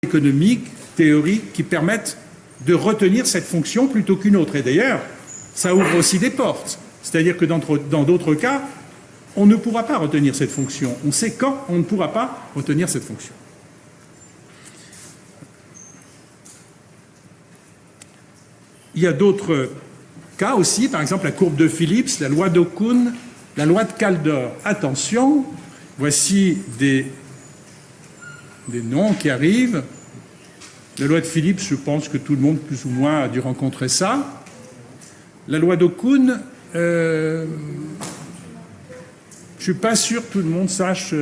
économiques, théoriques, qui permettent de retenir cette fonction plutôt qu'une autre. Et d'ailleurs, ça ouvre aussi des portes. C'est-à-dire que dans d'autres cas, on ne pourra pas retenir cette fonction. On sait quand on ne pourra pas retenir cette fonction. Il y a d'autres cas aussi, par exemple la courbe de Phillips, la loi d'Okunn, la loi de Kaldor. Attention, voici des noms qui arrivent. La loi de Phillips, je pense que tout le monde, plus ou moins, a dû rencontrer ça. La loi d'Okunn, je ne suis pas sûr que tout le monde sache.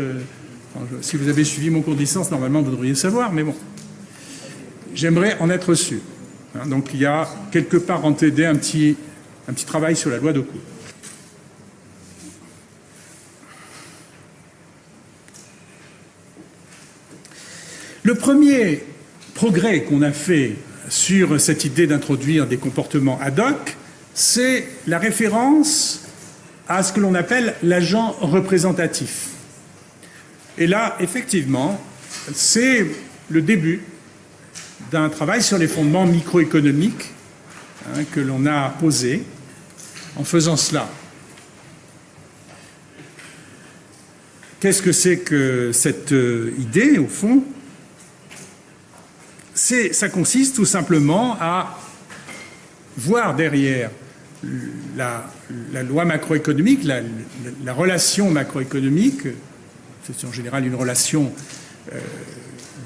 Si vous avez suivi mon cours de licence, normalement, vous devriez savoir, mais bon. J'aimerais en être sûr. Donc, il y a quelque part en TD un petit travail sur la loi d'Okunn. Le premier progrès qu'on a fait sur cette idée d'introduire des comportements ad hoc, c'est la référence à ce que l'on appelle l'agent représentatif. Et là, effectivement, c'est le début d'un travail sur les fondements microéconomiques que l'on a posé en faisant cela. Qu'est-ce que c'est que cette idée, au fond ? Ça consiste tout simplement à voir derrière la loi macroéconomique, la relation macroéconomique, c'est en général une relation,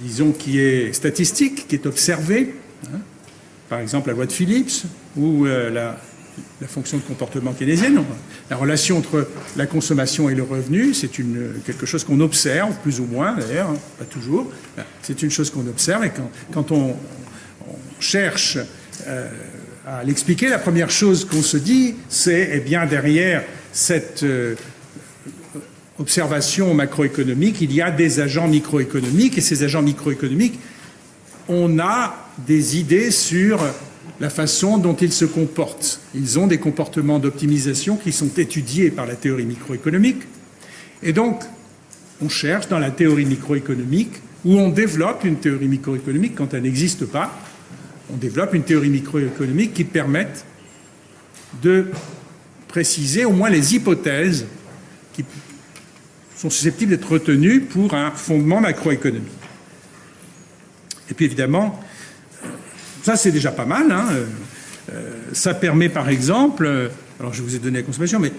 disons, qui est statistique, qui est observée, par exemple la loi de Phillips ou la fonction de comportement keynésienne. La relation entre la consommation et le revenu, c'est quelque chose qu'on observe, plus ou moins d'ailleurs, pas toujours. C'est une chose qu'on observe et quand on cherche à l'expliquer, la première chose qu'on se dit, c'est, eh bien, derrière cette observation macroéconomique, il y a des agents microéconomiques et ces agents microéconomiques, on a des idées sur la façon dont ils se comportent. Ils ont des comportements d'optimisation qui sont étudiés par la théorie microéconomique. Et donc, on cherche dans la théorie microéconomique, où on développe une théorie microéconomique quand elle n'existe pas, on développe une théorie microéconomique qui permette de préciser au moins les hypothèses qui sont susceptibles d'être retenues pour un fondement macroéconomique. Et puis évidemment, ça c'est déjà pas mal. Ça permet par exemple, alors je vous ai donné la consommation, mais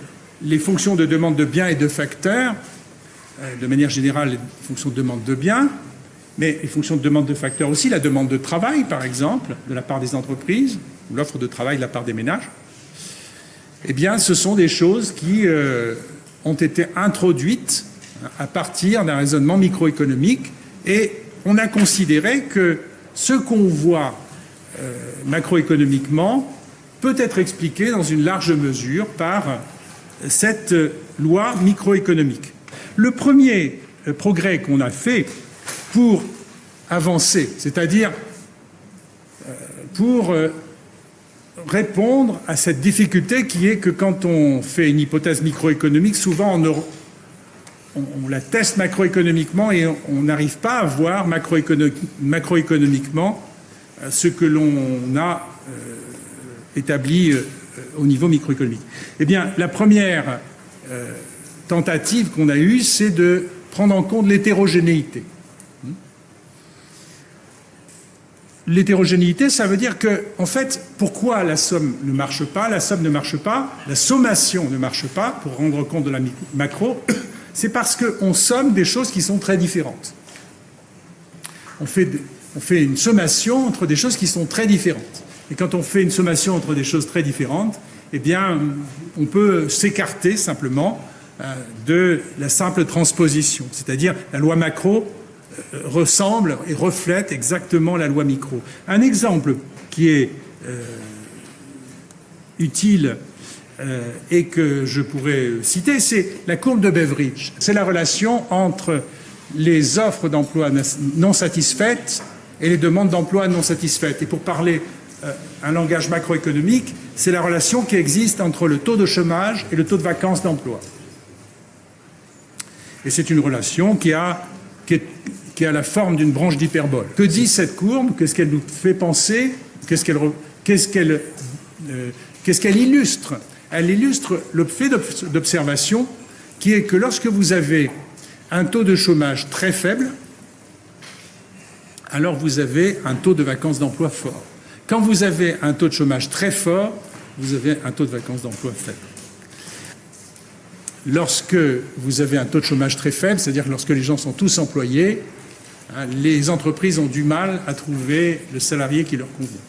les fonctions de demande de biens et de facteurs, de manière générale les fonctions de demande de biens, mais les fonctions de demande de facteurs aussi, la demande de travail par exemple, de la part des entreprises, ou l'offre de travail de la part des ménages, eh bien ce sont des choses qui ont été introduites à partir d'un raisonnement microéconomique et on a considéré que ce qu'on voit macroéconomiquement peut être expliqué dans une large mesure par cette loi microéconomique. Le premier progrès qu'on a fait pour avancer, c'est-à-dire pour répondre à cette difficulté qui est que quand on fait une hypothèse microéconomique, souvent on la teste macroéconomiquement et on n'arrive pas à voir macroéconomiquement ce que l'on a établi au niveau microéconomique. Eh bien, la première tentative qu'on a eue, c'est de prendre en compte l'hétérogénéité. L'hétérogénéité, ça veut dire que, en fait, pourquoi la somme ne marche pas, la somme ne marche pas, la sommation ne marche pas, pour rendre compte de la macro, c'est parce qu'on somme des choses qui sont très différentes. On fait une sommation entre des choses qui sont très différentes. Et quand on fait une sommation entre des choses très différentes, eh bien, on peut s'écarter simplement de la simple transposition. C'est-à-dire, la loi macro ressemble et reflète exactement la loi micro. Un exemple qui est utile et que je pourrais citer, c'est la courbe de Beveridge. C'est la relation entre les offres d'emploi non satisfaites et les demandes d'emploi non satisfaites. Et pour parler un langage macroéconomique, c'est la relation qui existe entre le taux de chômage et le taux de vacance d'emploi. Et c'est une relation qui qui a la forme d'une branche d'hyperbole. Que dit cette courbe? Qu'est-ce qu'elle nous fait penser? Qu'est-ce qu'elle illustre? Elle illustre le fait d'observation qui est que lorsque vous avez un taux de chômage très faible, alors vous avez un taux de vacances d'emploi fort. Quand vous avez un taux de chômage très fort, vous avez un taux de vacances d'emploi faible. Lorsque vous avez un taux de chômage très faible, c'est-à-dire que lorsque les gens sont tous employés, les entreprises ont du mal à trouver le salarié qui leur convient.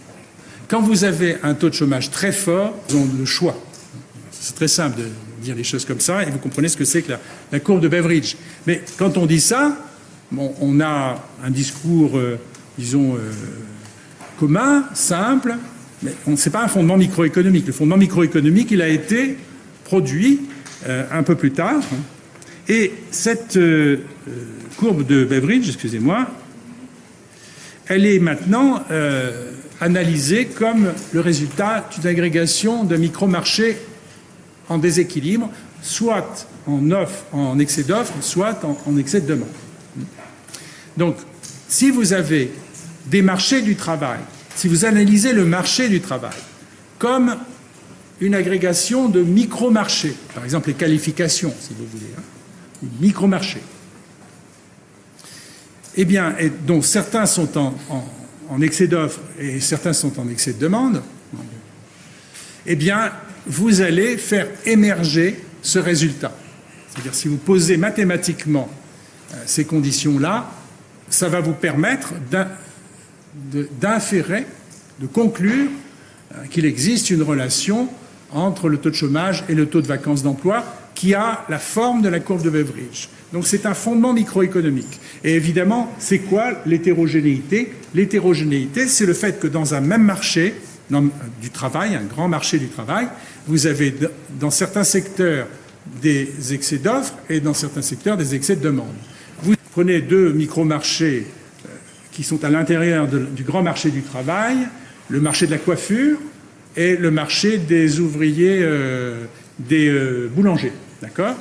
Quand vous avez un taux de chômage très fort, ils ont le choix. C'est très simple de dire les choses comme ça et vous comprenez ce que c'est que la courbe de Beveridge. Mais quand on dit ça, bon, on a un discours, commun, simple, mais ce n'est pas un fondement microéconomique. Le fondement microéconomique, il a été produit un peu plus tard. Et cette courbe de Beveridge, excusez-moi, elle est maintenant analysée comme le résultat d'une agrégation de micro-marchés en déséquilibre, soit en excès d'offres, soit en excès de demande. Donc, si vous avez des marchés du travail, si vous analysez le marché du travail comme une agrégation de micro-marchés, par exemple les qualifications, si vous voulez, micro-marchés, eh bien, dont certains sont en excès d'offres et certains sont en excès de demande, eh bien, vous allez faire émerger ce résultat. C'est-à-dire, si vous posez mathématiquement ces conditions-là, ça va vous permettre d'inférer, de conclure qu'il existe une relation entre le taux de chômage et le taux de vacances d'emploi qui a la forme de la courbe de Beveridge. Donc c'est un fondement microéconomique. Et évidemment, c'est quoi l'hétérogénéité? L'hétérogénéité, c'est le fait que dans un même marché du travail, un grand marché du travail, vous avez dans certains secteurs des excès d'offres et dans certains secteurs des excès de demande. Vous prenez deux micro-marchés qui sont à l'intérieur du grand marché du travail, le marché de la coiffure et le marché des ouvriers, des boulangers, d'accord?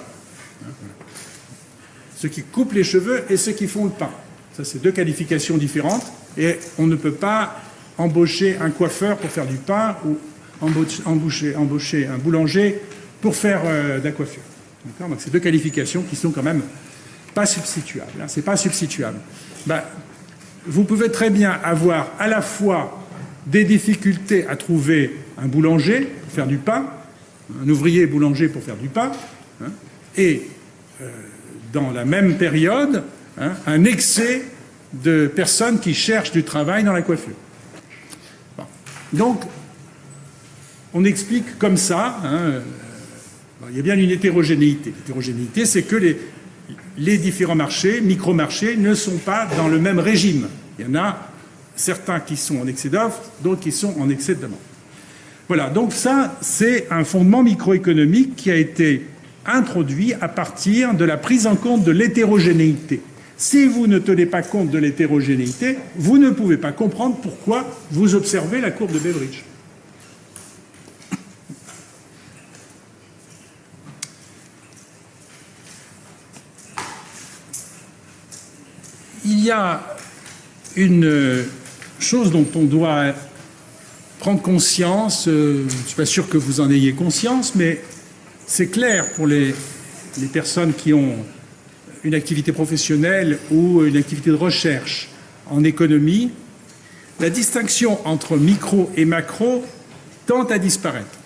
Ceux qui coupent les cheveux et ceux qui font le pain. Ça, c'est deux qualifications différentes et on ne peut pas embaucher un coiffeur pour faire du pain ou embaucher un boulanger pour faire de la coiffure. D'accord? Donc, c'est deux qualifications qui sont quand même pas substituables. Hein, c'est pas substituable. Ben, vous pouvez très bien avoir à la fois des difficultés à trouver un boulanger pour faire du pain, un ouvrier boulanger pour faire du pain, hein, et dans la même période, hein, un excès de personnes qui cherchent du travail dans la coiffure. Bon. Donc, on explique comme ça, hein, il y a bien une hétérogénéité. L'hétérogénéité, c'est que les différents marchés, micro-marchés, ne sont pas dans le même régime. Il y en a certains qui sont en excès d'offres, d'autres qui sont en excès de demande. Voilà, donc ça, c'est un fondement microéconomique qui a été introduit à partir de la prise en compte de l'hétérogénéité. Si vous ne tenez pas compte de l'hétérogénéité, vous ne pouvez pas comprendre pourquoi vous observez la courbe de Beveridge. Il y a une chose dont on doit prendre conscience, je ne suis pas sûr que vous en ayez conscience, mais c'est clair pour les personnes qui ont une activité professionnelle ou une activité de recherche en économie, la distinction entre micro et macro tend à disparaître.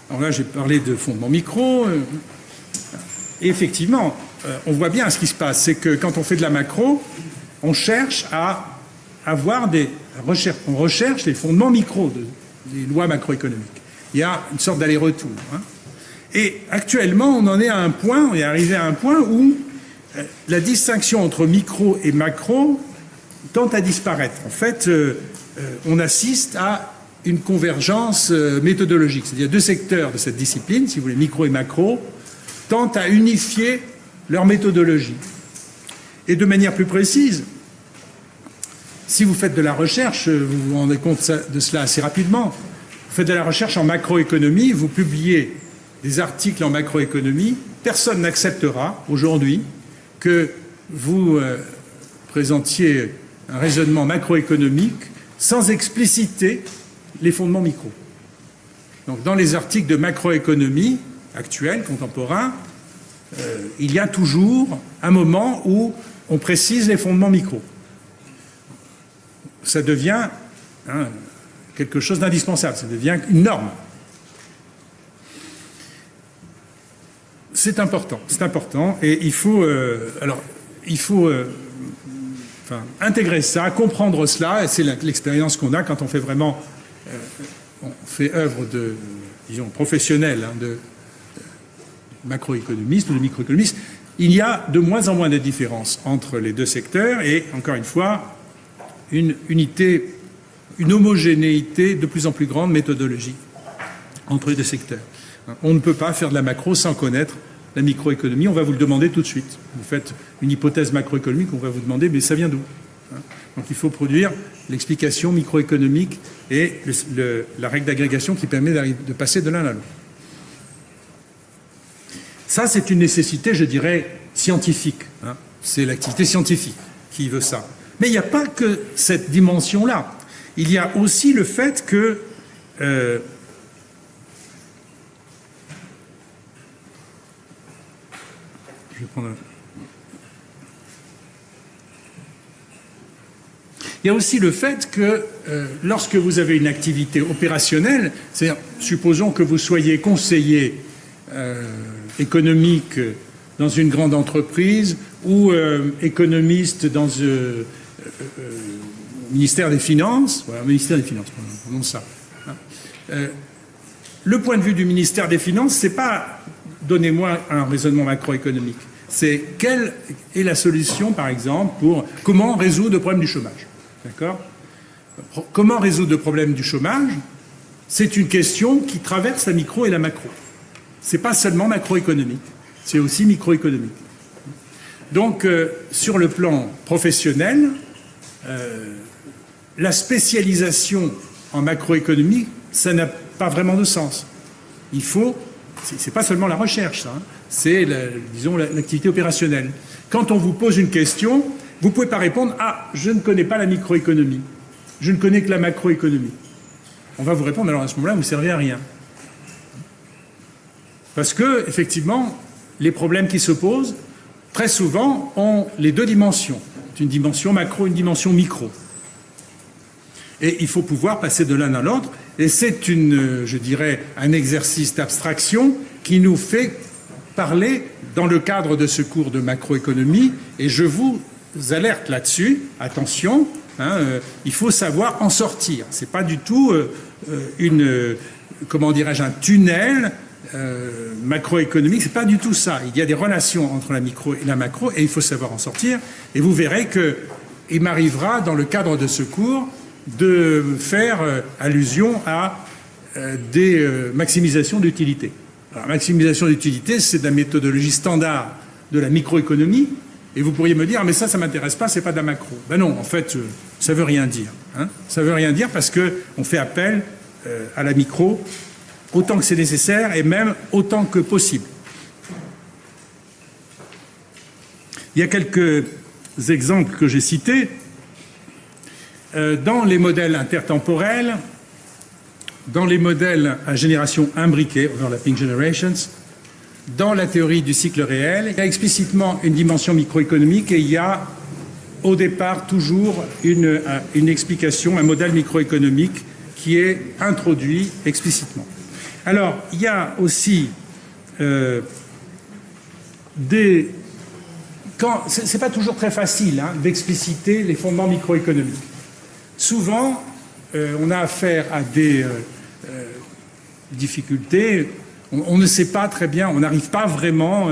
Alors là, j'ai parlé de fondement micro, et effectivement, on voit bien ce qui se passe, c'est que quand on fait de la macro, on cherche à avoir on recherche les fondements micro des lois macroéconomiques. Il y a une sorte d'aller-retour. Hein. Et actuellement, on en est à un point, on est arrivé à un point où la distinction entre micro et macro tend à disparaître. En fait, on assiste à une convergence méthodologique. C'est-à-dire deux secteurs de cette discipline, si vous voulez, micro et macro, tentent à unifier leur méthodologie. Et de manière plus précise, si vous faites de la recherche, vous vous rendez compte de cela assez rapidement, vous faites de la recherche en macroéconomie, vous publiez des articles en macroéconomie, personne n'acceptera aujourd'hui que vous présentiez un raisonnement macroéconomique sans expliciter les fondements micro. Donc, dans les articles de macroéconomie actuels, contemporains, il y a toujours un moment où on précise les fondements micro. Ça devient quelque chose d'indispensable, ça devient une norme. C'est important, et il faut intégrer ça, comprendre cela, et c'est l'expérience qu'on a quand on fait vraiment, on fait œuvre de, disons, professionnelle, de macroéconomiste ou de microéconomiste. Il y a de moins en moins de différences entre les deux secteurs, et encore une fois, une unité, une homogénéité de plus en plus grande méthodologique entre les deux secteurs. On ne peut pas faire de la macro sans connaître la microéconomie. On va vous le demander tout de suite. Vous faites une hypothèse macroéconomique, on va vous demander, mais ça vient d'où? Donc il faut produire l'explication microéconomique et la règle d'agrégation qui permet de passer de l'un à l'autre. Ça, c'est une nécessité, je dirais, scientifique. C'est l'activité scientifique qui veut ça. Mais il n'y a pas que cette dimension-là. Il y a aussi le fait que je vais prendre un... Il y a aussi le fait que lorsque vous avez une activité opérationnelle, c'est-à-dire, supposons que vous soyez conseiller économique dans une grande entreprise ou économiste dans le ministère des Finances, voilà, ministère des Finances, prenons ça. Le point de vue du ministère des Finances, c'est pas donnez-moi un raisonnement macroéconomique. C'est quelle est la solution, par exemple, pour comment résoudre le problème du chômage. D'accord ? Comment résoudre le problème du chômage? C'est une question qui traverse la micro et la macro. C'est pas seulement macroéconomique, c'est aussi microéconomique. Donc, sur le plan professionnel, la spécialisation en macroéconomie, ça n'a pas vraiment de sens. Il faut, c'est pas seulement la recherche, ça, c'est, disons, l'activité opérationnelle. Quand on vous pose une question, vous ne pouvez pas répondre « Ah, je ne connais pas la microéconomie, je ne connais que la macroéconomie ». On va vous répondre, alors à ce moment-là, vous ne servez à rien. Parce que, effectivement, les problèmes qui se posent, très souvent, ont les deux dimensions. Une dimension macro, une dimension micro. Et il faut pouvoir passer de l'un à l'autre. Et c'est je dirais, un exercice d'abstraction qui nous fait parler dans le cadre de ce cours de macroéconomie. Et je vous alerte là-dessus. Attention, il faut savoir en sortir. C'est pas du tout comment dirais-je, un tunnel macroéconomique, c'est pas du tout ça. Il y a des relations entre la micro et la macro et il faut savoir en sortir. Et vous verrez qu'il m'arrivera, dans le cadre de ce cours, de faire allusion à des maximisations d'utilité. Alors, maximisation d'utilité, c'est de la méthodologie standard de la microéconomie. Et vous pourriez me dire, mais ça m'intéresse pas, c'est pas de la macro. Ben non, en fait, ça veut rien dire. Ça veut rien dire parce qu'on fait appel à la micro autant que c'est nécessaire et même autant que possible. Il y a quelques exemples que j'ai cités. Dans les modèles intertemporels, dans les modèles à génération imbriquée, overlapping generations, dans la théorie du cycle réel, il y a explicitement une dimension microéconomique et il y a au départ toujours une explication, un modèle microéconomique qui est introduit explicitement. Alors, il y a aussi c'est pas toujours très facile d'expliciter les fondements microéconomiques. Souvent, on a affaire à des difficultés. On ne sait pas très bien, on n'arrive pas vraiment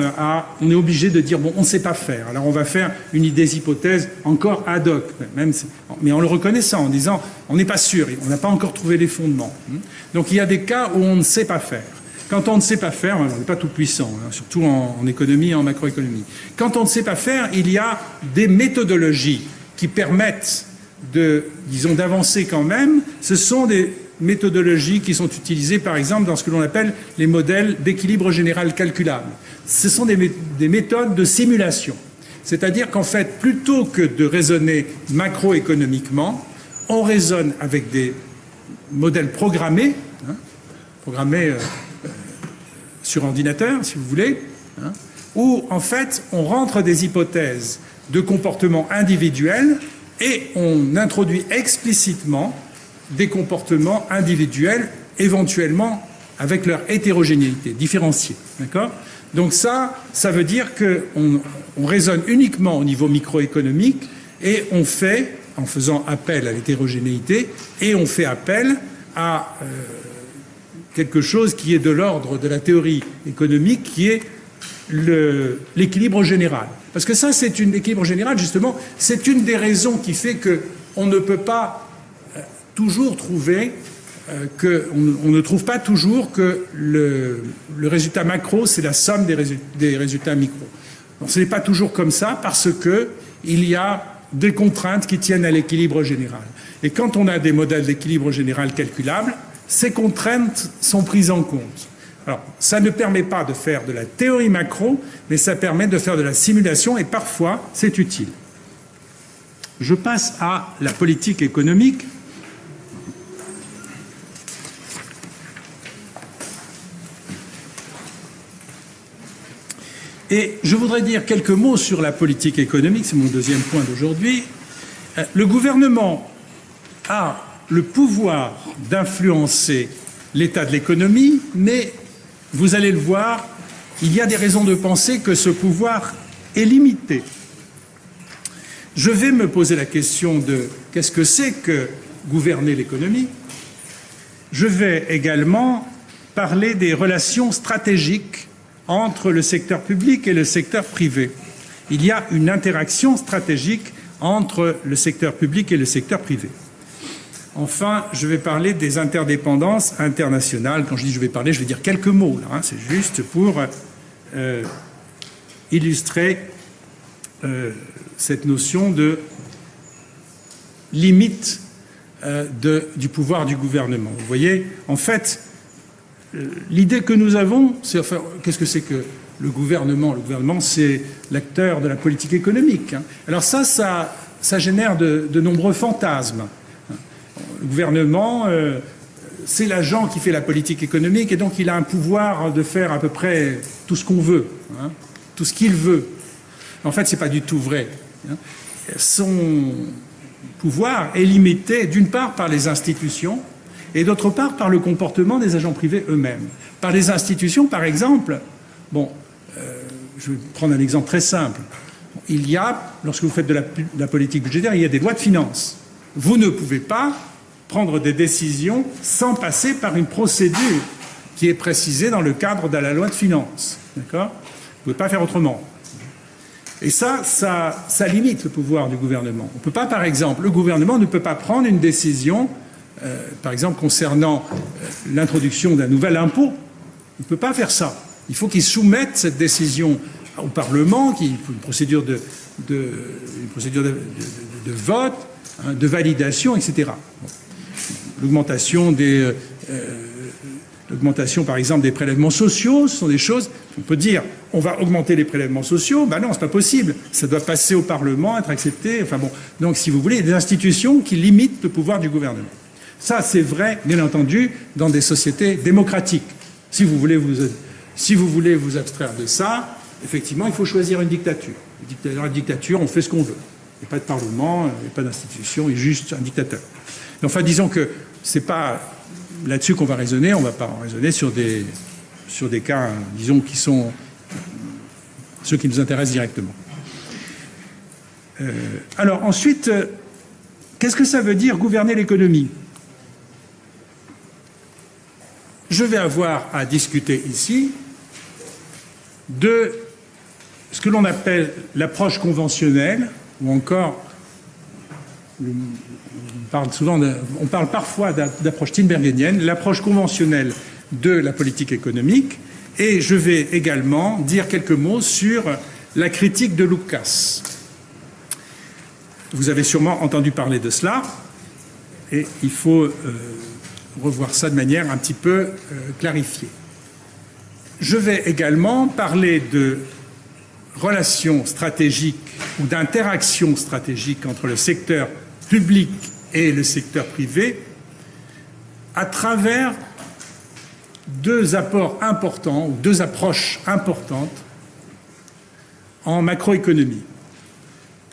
on est obligé de dire, bon, on ne sait pas faire. Alors on va faire des hypothèses encore ad hoc, mais en le reconnaissant, en disant, on n'est pas sûr, on n'a pas encore trouvé les fondements. Donc il y a des cas où on ne sait pas faire. Quand on ne sait pas faire, on n'est pas tout puissant, surtout en économie et en macroéconomie. Quand on ne sait pas faire, il y a des méthodologies qui permettent d'avancer quand même. Ce sont des méthodologies qui sont utilisées, par exemple, dans ce que l'on appelle les modèles d'équilibre général calculable. Ce sont des méthodes de simulation. C'est-à-dire qu'en fait, plutôt que de raisonner macroéconomiquement, on raisonne avec des modèles programmés, programmés sur ordinateur, si vous voulez, où en fait on rentre des hypothèses de comportement individuel et on introduit explicitement des comportements individuels, éventuellement avec leur hétérogénéité, différenciée. D'accord ? Donc ça veut dire qu'on raisonne uniquement au niveau microéconomique et on fait, en faisant appel à l'hétérogénéité, et on fait appel à quelque chose qui est de l'ordre de la théorie économique, qui est l'équilibre général. Parce que ça, c'est l'équilibre général, justement, c'est une des raisons qui fait qu'on ne peut pas toujours trouver on ne trouve pas toujours que le résultat macro, c'est la somme des résultats micro. Donc, ce n'est pas toujours comme ça parce qu'il y a des contraintes qui tiennent à l'équilibre général. Et quand on a des modèles d'équilibre général calculables, ces contraintes sont prises en compte. Alors, ça ne permet pas de faire de la théorie macro, mais ça permet de faire de la simulation et parfois, c'est utile. Je passe à la politique économique. Et je voudrais dire quelques mots sur la politique économique, c'est mon deuxième point d'aujourd'hui. Le gouvernement a le pouvoir d'influencer l'état de l'économie, mais vous allez le voir, il y a des raisons de penser que ce pouvoir est limité. Je vais me poser la question de qu'est-ce que c'est que gouverner l'économie. Je vais également parler des relations stratégiques entre le secteur public et le secteur privé. Il y a une interaction stratégique entre le secteur public et le secteur privé. Enfin, je vais parler des interdépendances internationales. Quand je dis je vais parler, je vais dire quelques mots. C'est juste pour illustrer cette notion de limite du pouvoir du gouvernement. Vous voyez, en fait, l'idée que nous avons, c'est enfin, qu'est-ce que c'est que le gouvernement ? Le gouvernement, c'est l'acteur de la politique économique. Alors ça génère de nombreux fantasmes. Le gouvernement, c'est l'agent qui fait la politique économique et donc il a un pouvoir de faire à peu près tout ce qu'on veut, tout ce qu'il veut. En fait, ce n'est pas du tout vrai. Son pouvoir est limité d'une part par les institutions et d'autre part par le comportement des agents privés eux-mêmes. Par les institutions, par exemple, je vais prendre un exemple très simple. Il y a, lorsque vous faites de la politique budgétaire, il y a des lois de finances. Vous ne pouvez pas prendre des décisions sans passer par une procédure qui est précisée dans le cadre de la loi de finances. D'accord ? Vous ne pouvez pas faire autrement. Et ça limite le pouvoir du gouvernement. On peut pas, par exemple, le gouvernement ne peut pas prendre une décision par exemple, concernant l'introduction d'un nouvel impôt, il ne peut pas faire ça. Il faut qu'il soumette cette décision au Parlement, qu'il faut une procédure de vote, de validation, etc. L'augmentation, par exemple, des prélèvements sociaux, ce sont des choses, on peut dire, on va augmenter les prélèvements sociaux, ben non, c'est pas possible. Ça doit passer au Parlement, être accepté, enfin bon. Donc, si vous voulez, il y a des institutions qui limitent le pouvoir du gouvernement. Ça, c'est vrai, bien entendu, dans des sociétés démocratiques. Si vous voulez vous abstraire de ça, effectivement, il faut choisir une dictature. Dans la dictature, on fait ce qu'on veut. Il n'y a pas de parlement, il n'y a pas d'institution, il y a juste un dictateur. Mais enfin, disons que c'est pas là-dessus qu'on va raisonner, on ne va pas en raisonner sur des cas, disons, qui sont ceux qui nous intéressent directement. Alors, ensuite, qu'est-ce que ça veut dire gouverner l'économie ? Je vais avoir à discuter ici de ce que l'on appelle l'approche conventionnelle, ou encore, on parle parfois d'approche tinbergenienne, l'approche conventionnelle de la politique économique, et je vais également dire quelques mots sur la critique de Lucas. Vous avez sûrement entendu parler de cela, et il faut revoir ça de manière un petit peu clarifiée. Je vais également parler de relations stratégiques ou d'interactions stratégiques entre le secteur public et le secteur privé à travers deux apports importants ou deux approches importantes en macroéconomie.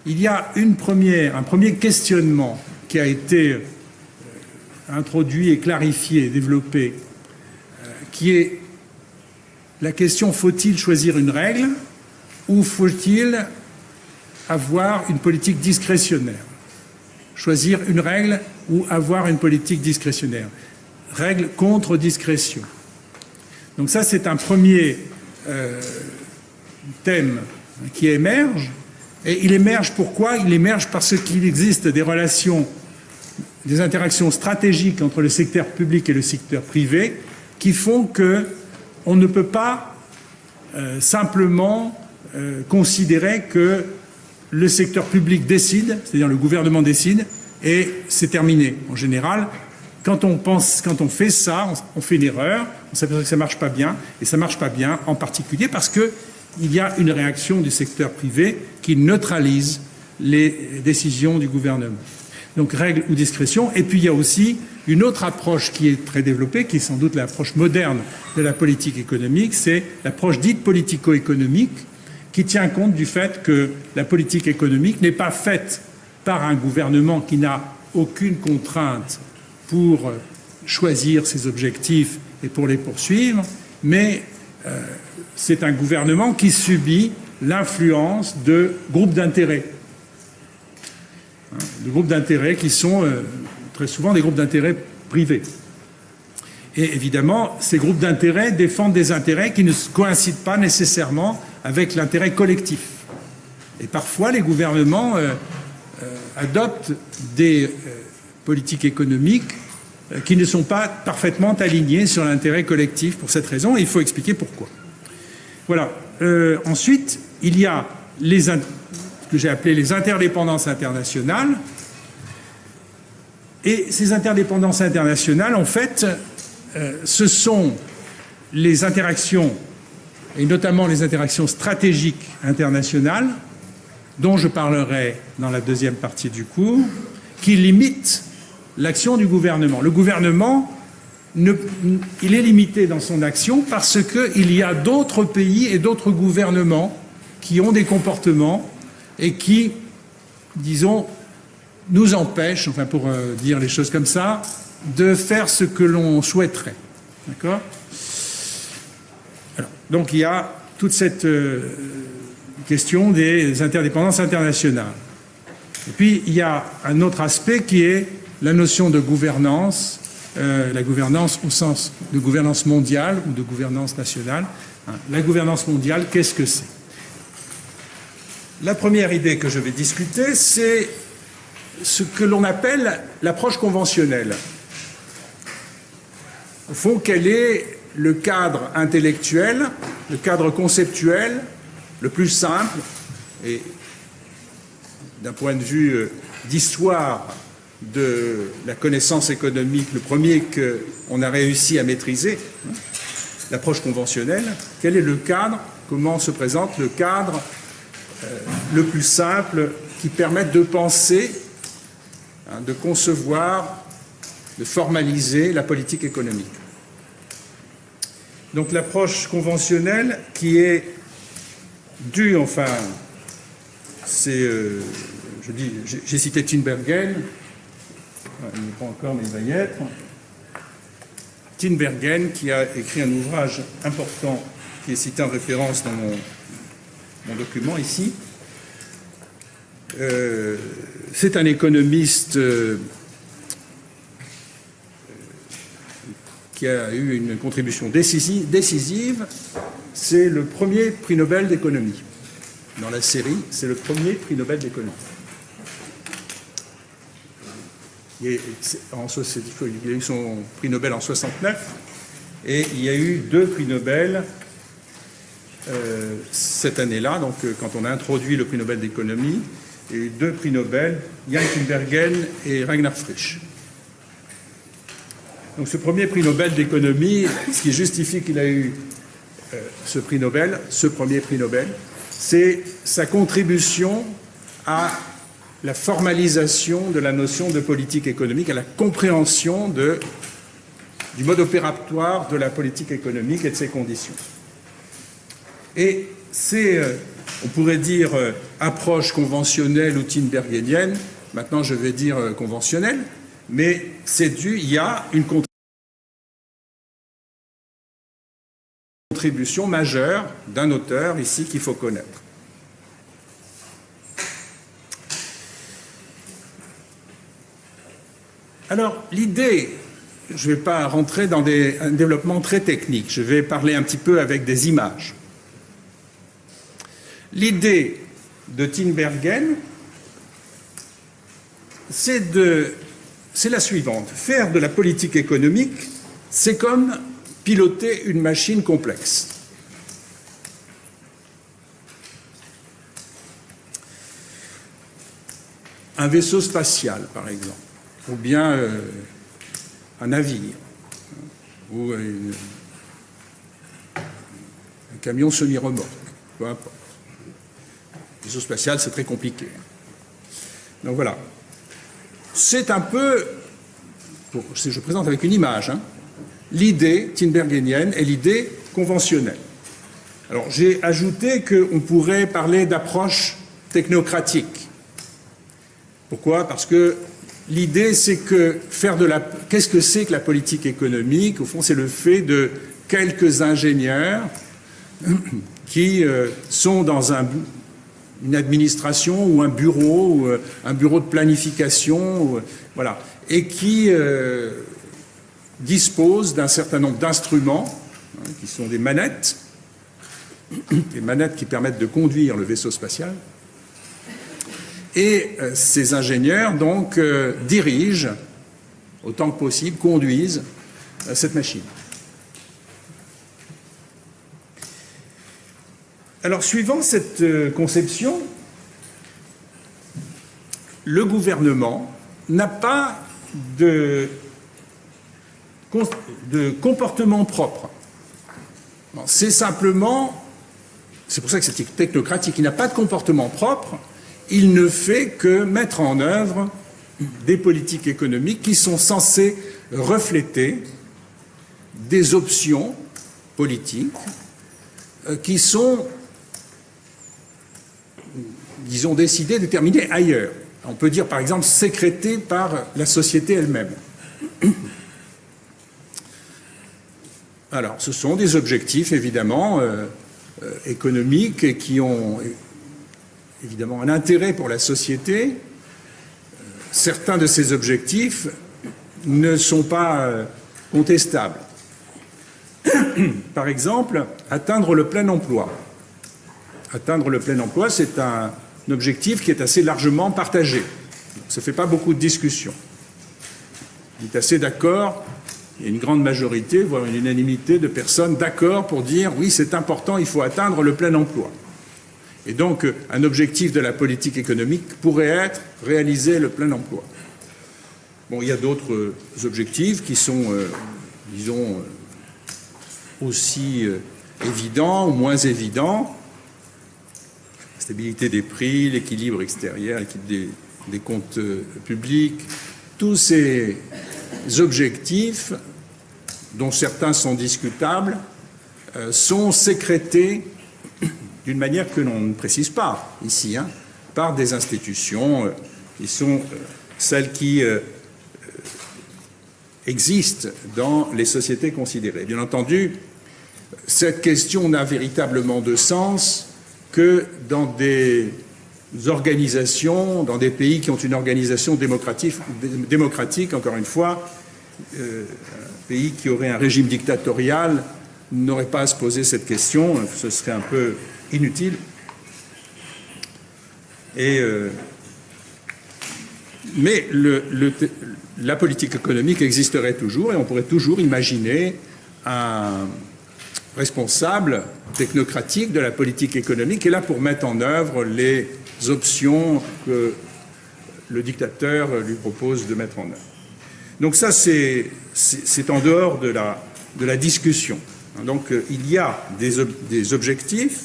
Il y a un premier questionnement qui a été introduit et clarifié, développé, qui est la question: faut-il choisir une règle ou faut-il avoir une politique discrétionnaire? Choisir une règle ou avoir une politique discrétionnaire? Règle contre discrétion. Donc ça, c'est un premier thème qui émerge. Et il émerge pourquoi? Il émerge parce qu'il existe des relations, des interactions stratégiques entre le secteur public et le secteur privé qui font qu'on ne peut pas simplement considérer que le secteur public décide, c'est-à-dire le gouvernement décide, et c'est terminé. En général, quand on fait ça, on fait une erreur, on s'aperçoit que ça ne marche pas bien, et ça ne marche pas bien en particulier parce qu'il y a une réaction du secteur privé qui neutralise les décisions du gouvernement. Donc règle ou discrétion. Et puis il y a aussi une autre approche qui est très développée, qui est sans doute l'approche moderne de la politique économique, c'est l'approche dite politico-économique, qui tient compte du fait que la politique économique n'est pas faite par un gouvernement qui n'a aucune contrainte pour choisir ses objectifs et pour les poursuivre, mais c'est un gouvernement qui subit l'influence de groupes d'intérêts. De groupes d'intérêts qui sont très souvent des groupes d'intérêts privés. Et évidemment, ces groupes d'intérêts défendent des intérêts qui ne coïncident pas nécessairement avec l'intérêt collectif. Et parfois, les gouvernements adoptent des politiques économiques qui ne sont pas parfaitement alignées sur l'intérêt collectif pour cette raison, et il faut expliquer pourquoi. Voilà. Ensuite, il y a ce que j'ai appelé les interdépendances internationales. Et ces interdépendances internationales, en fait, ce sont les interactions, et notamment les interactions stratégiques internationales, dont je parlerai dans la deuxième partie du cours, qui limitent l'action du gouvernement. Le gouvernement, il est limité dans son action parce qu'il y a d'autres pays et d'autres gouvernements qui ont des comportements et qui, disons, nous empêchent, enfin pour dire les choses comme ça, de faire ce que l'on souhaiterait. D'accord ? Donc il y a toute cette question des interdépendances internationales. Et puis il y a un autre aspect qui est la notion de gouvernance, la gouvernance au sens de gouvernance mondiale ou de gouvernance nationale. La gouvernance mondiale, qu'est-ce que c'est ? La première idée que je vais discuter, c'est ce que l'on appelle l'approche conventionnelle. Au fond, quel est le cadre intellectuel, le cadre conceptuel le plus simple et d'un point de vue d'histoire de la connaissance économique, le premier qu'on a réussi à maîtriser, l'approche conventionnelle, quel est le cadre, comment se présente le cadre le plus simple qui permette de penser, de concevoir, de formaliser la politique économique. Donc l'approche conventionnelle qui est due, enfin, c'est, j'ai cité Tinbergen, il n'est pas encore, mais il va y être. Tinbergen qui a écrit un ouvrage important qui est cité en référence dans mon document ici. C'est un économiste qui a eu une contribution décisive. C'est le premier prix Nobel d'économie. Dans la série, c'est le premier prix Nobel d'économie. Il a eu son prix Nobel en 69 et il y a eu 2 prix Nobel cette année-là, donc quand on a introduit le prix Nobel d'économie, et 2 prix Nobel, Jan Tinbergen et Ragnar Frisch. Donc ce premier prix Nobel d'économie, ce qui justifie qu'il a eu ce prix Nobel, ce premier prix Nobel, c'est sa contribution à la formalisation de la notion de politique économique, à la compréhension du mode opératoire de la politique économique et de ses conditions. Et c'est, on pourrait dire, approche conventionnelle ou tinbergenienne, maintenant je vais dire conventionnelle, mais il y a une contribution majeure d'un auteur ici qu'il faut connaître. Alors, l'idée, je ne vais pas rentrer dans un développement très technique, je vais parler un petit peu avec des images. L'idée de Tinbergen, c'est la suivante. Faire de la politique économique, c'est comme piloter une machine complexe. Un vaisseau spatial, par exemple, ou bien un navire, ou un camion semi-remorque, peu importe. Le vaisseau spatial, c'est très compliqué. Donc voilà. C'est un peu, je présente avec une image, l'idée tinbergenienne et l'idée conventionnelle. Alors j'ai ajouté qu'on pourrait parler d'approche technocratique. Pourquoi? Parce que l'idée, c'est que qu'est-ce que c'est que la politique économique? Au fond, c'est le fait de quelques ingénieurs qui sont dans une administration ou un bureau de planification, voilà, et qui disposent d'un certain nombre d'instruments, qui sont des manettes qui permettent de conduire le vaisseau spatial. Et ces ingénieurs, donc, dirigent, autant que possible, conduisent cette machine. Alors, suivant cette conception, le gouvernement n'a pas de comportement propre. C'est simplement, c'est pour ça que c'est technocratique, il n'a pas de comportement propre, il ne fait que mettre en œuvre des politiques économiques qui sont censées refléter des options politiques qui sont, disons, décidées, déterminées ailleurs. On peut dire, par exemple, sécrétées par la société elle-même. Alors, ce sont des objectifs, évidemment, économiques et qui ont évidemment un intérêt pour la société. Certains de ces objectifs ne sont pas contestables. Par exemple, atteindre le plein emploi. Atteindre le plein emploi, c'est un objectif qui est assez largement partagé. Ça ne fait pas beaucoup de discussion. Il est assez d'accord, il y a une grande majorité, voire une unanimité de personnes d'accord pour dire oui, c'est important, il faut atteindre le plein emploi. Et donc, un objectif de la politique économique pourrait être réaliser le plein emploi. Bon, il y a d'autres objectifs qui sont, disons, aussi évidents ou moins évidents. La stabilité des prix, l'équilibre extérieur, l'équilibre des comptes publics. Tous ces objectifs, dont certains sont discutables, sont sécrétés d'une manière que l'on ne précise pas ici, par des institutions qui sont celles qui existent dans les sociétés considérées. Bien entendu, cette question n'a véritablement de sens que dans des organisations, dans des pays qui ont une organisation démocratique, encore une fois, un pays qui aurait un régime dictatorial n'aurait pas à se poser cette question, ce serait un peu inutile. Mais la politique économique existerait toujours et on pourrait toujours imaginer un responsable technocratique de la politique économique qui est là pour mettre en œuvre les options que le dictateur lui propose de mettre en œuvre. Donc ça, c'est en dehors de la discussion. Donc il y a des objectifs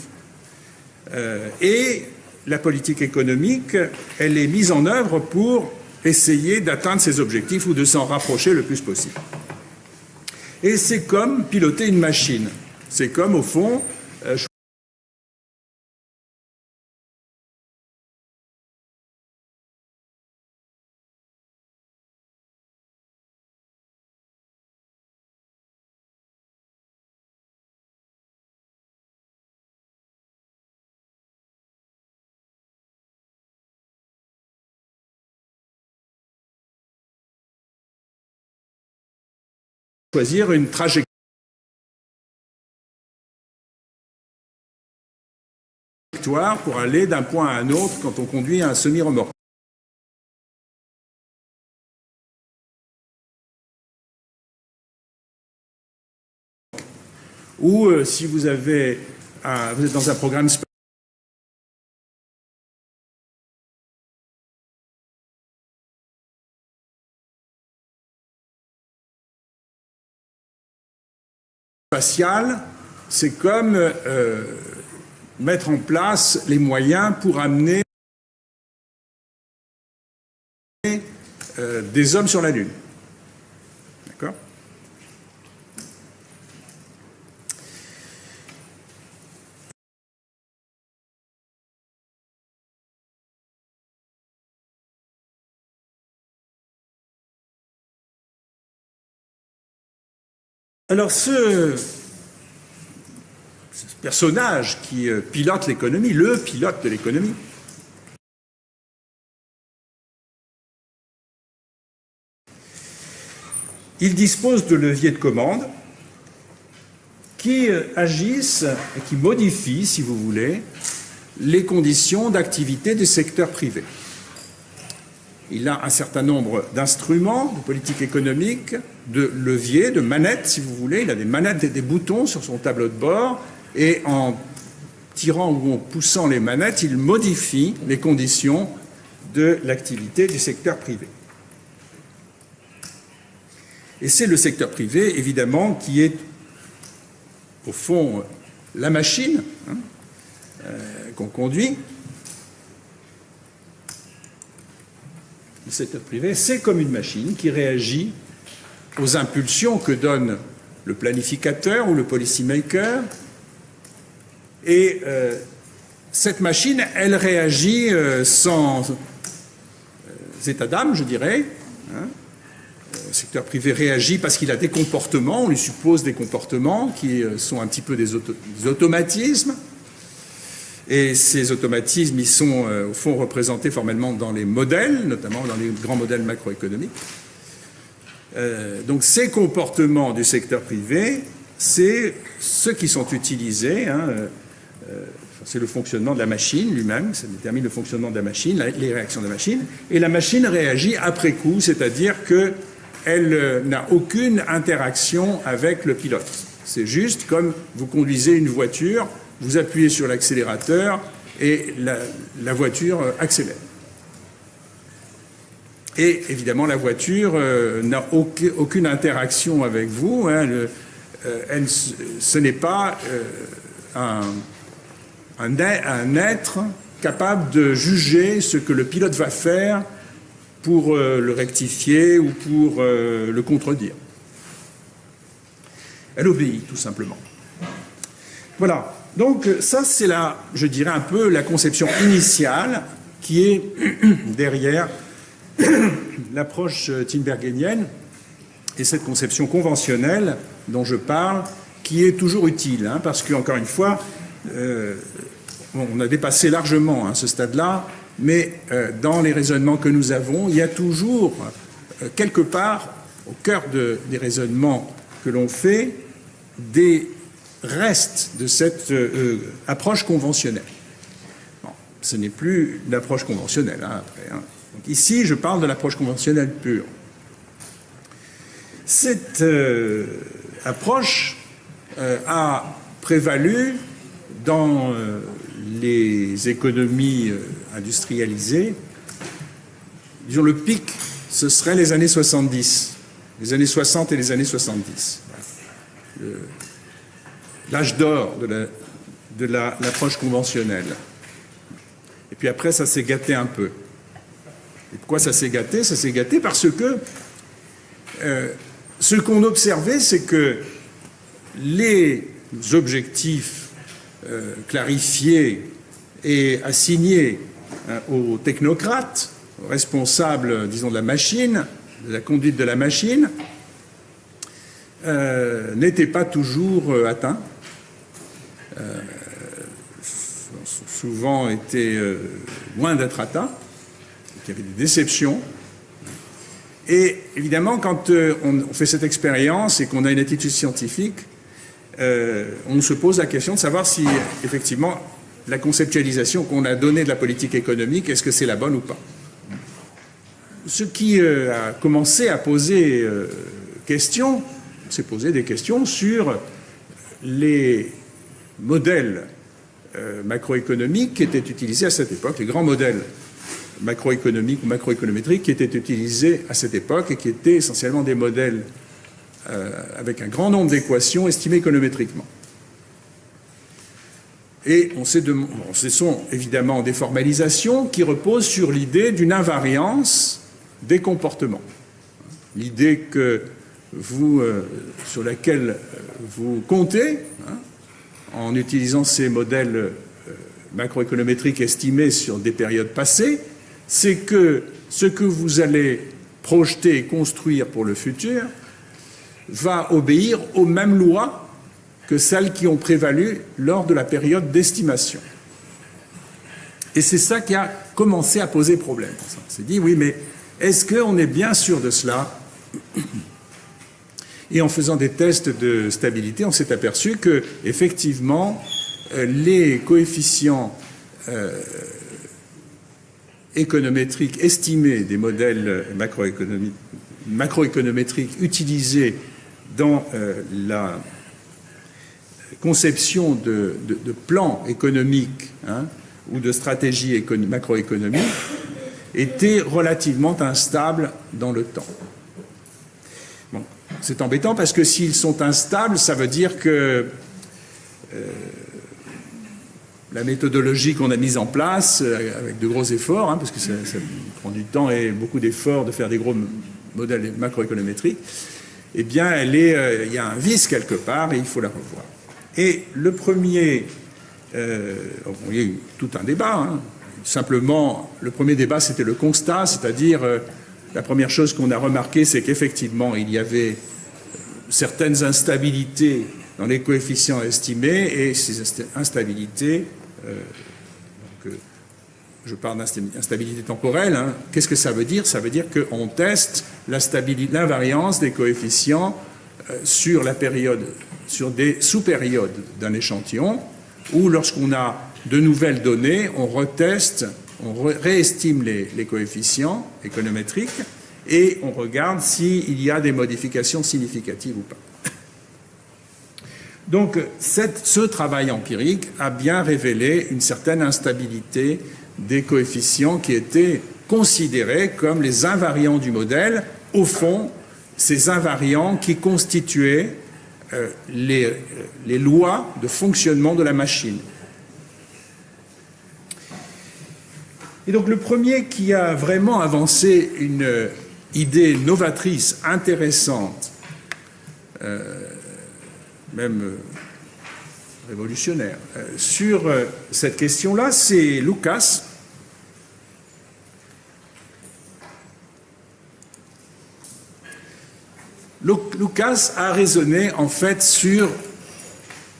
Et la politique économique, elle est mise en œuvre pour essayer d'atteindre ces objectifs ou de s'en rapprocher le plus possible. Et c'est comme piloter une machine. C'est comme, au fond, choisir une trajectoire pour aller d'un point à un autre quand on conduit un semi-remorque. Ou si vous êtes dans un programme spatial, c'est comme mettre en place les moyens pour amener des hommes sur la Lune. D'accord ? Alors ce personnage qui pilote l'économie, le pilote de l'économie, il dispose de leviers de commande qui agissent et qui modifient, si vous voulez, les conditions d'activité du secteur privé. Il a un certain nombre d'instruments de politique économique, de leviers, de manettes, si vous voulez. Il a des manettes et des boutons sur son tableau de bord. Et en tirant ou en poussant les manettes, il modifie les conditions de l'activité du secteur privé. Et c'est le secteur privé, évidemment, qui est, au fond, la machine qu'on conduit. Le secteur privé, c'est comme une machine qui réagit aux impulsions que donne le planificateur ou le policymaker. Et cette machine, elle réagit sans état d'âme, je dirais. Le secteur privé réagit parce qu'il a des comportements, on lui suppose des comportements qui sont un petit peu des automatismes. Et ces automatismes, ils sont au fond représentés formellement dans les modèles, notamment dans les grands modèles macroéconomiques. Donc ces comportements du secteur privé, c'est ceux qui sont utilisés, c'est le fonctionnement de la machine lui-même, ça détermine le fonctionnement de la machine, les réactions de la machine, et la machine réagit après coup, c'est-à-dire qu'elle n'a aucune interaction avec le pilote. C'est juste comme vous conduisez une voiture, vous appuyez sur l'accélérateur et la voiture accélère. Et évidemment, la voiture n'a aucune interaction avec vous. Ce n'est pas un être capable de juger ce que le pilote va faire pour le rectifier ou pour le contredire. Elle obéit, tout simplement. Voilà. Donc ça, c'est je dirais un peu la conception initiale qui est derrière l'approche tinbergénienne et cette conception conventionnelle dont je parle, qui est toujours utile, parce qu'encore une fois, on a dépassé largement ce stade-là, mais dans les raisonnements que nous avons, il y a toujours, quelque part, au cœur des raisonnements que l'on fait, des restes de cette approche conventionnelle. Bon, ce n'est plus l'approche conventionnelle, après. Donc ici, je parle de l'approche conventionnelle pure. Cette approche a prévalu dans les économies industrialisées. Disons, le pic, ce serait les années 70, les années 60 et les années 70. L'âge d'or de l'approche conventionnelle. Et puis après, ça s'est gâté un peu. Et pourquoi ça s'est gâté? Ça s'est gâté parce que ce qu'on observait, c'est que les objectifs clarifiés et assignés aux technocrates, aux responsables, disons, de la machine, de la conduite de la machine, n'étaient pas toujours atteints. Souvent étaient loin d'être atteints, il y avait des déceptions. Et évidemment, quand on fait cette expérience et qu'on a une attitude scientifique, on se pose la question de savoir si, effectivement, la conceptualisation qu'on a donnée de la politique économique, est-ce que c'est la bonne ou pas? Ce qui a commencé à poser question, c'est poser des questions sur les modèles macroéconomiques qui étaient utilisés à cette époque, les grands modèles macroéconomiques ou macroéconométriques qui étaient utilisés à cette époque et qui étaient essentiellement des modèles avec un grand nombre d'équations estimées économétriquement. Et ce sont évidemment des formalisations qui reposent sur l'idée d'une invariance des comportements. L'idée que sur laquelle vous comptez, en utilisant ces modèles macroéconométriques estimés sur des périodes passées, c'est que ce que vous allez projeter et construire pour le futur va obéir aux mêmes lois que celles qui ont prévalu lors de la période d'estimation. Et c'est ça qui a commencé à poser problème. On s'est dit, oui, mais est-ce qu'on est bien sûr de cela? Et en faisant des tests de stabilité, on s'est aperçu que, effectivement, les coefficients économétriques estimés des modèles macroéconométriques utilisés dans la conception de plans économiques ou de stratégies macroéconomiques étaient relativement instables dans le temps. Bon, c'est embêtant parce que s'ils sont instables, ça veut dire que la méthodologie qu'on a mise en place, avec de gros efforts, parce que ça prend du temps et beaucoup d'efforts de faire des gros modèles macroéconométriques, eh bien, il y a un vice quelque part et il faut la revoir. Et le premier, il y a eu tout un débat. Simplement, le premier débat, c'était le constat, c'est-à-dire la première chose qu'on a remarqué, c'est qu'effectivement, il y avait certaines instabilités dans les coefficients estimés et ces instabilités, je parle d'instabilité temporelle, qu'est-ce que ça veut dire? Ça veut dire qu'on teste l'invariance des coefficients sur la période, sur des sous-périodes d'un échantillon, ou lorsqu'on a de nouvelles données, on reteste, on réestime les coefficients économétriques et on regarde s'il y a des modifications significatives ou pas. Donc, ce travail empirique a bien révélé une certaine instabilité des coefficients qui étaient considérés comme les invariants du modèle. Au fond, ces invariants qui constituaient les lois de fonctionnement de la machine. Et donc, le premier qui a vraiment avancé une idée novatrice, intéressante, même révolutionnaire, sur cette question-là, c'est Lucas. Lucas a raisonné en fait sur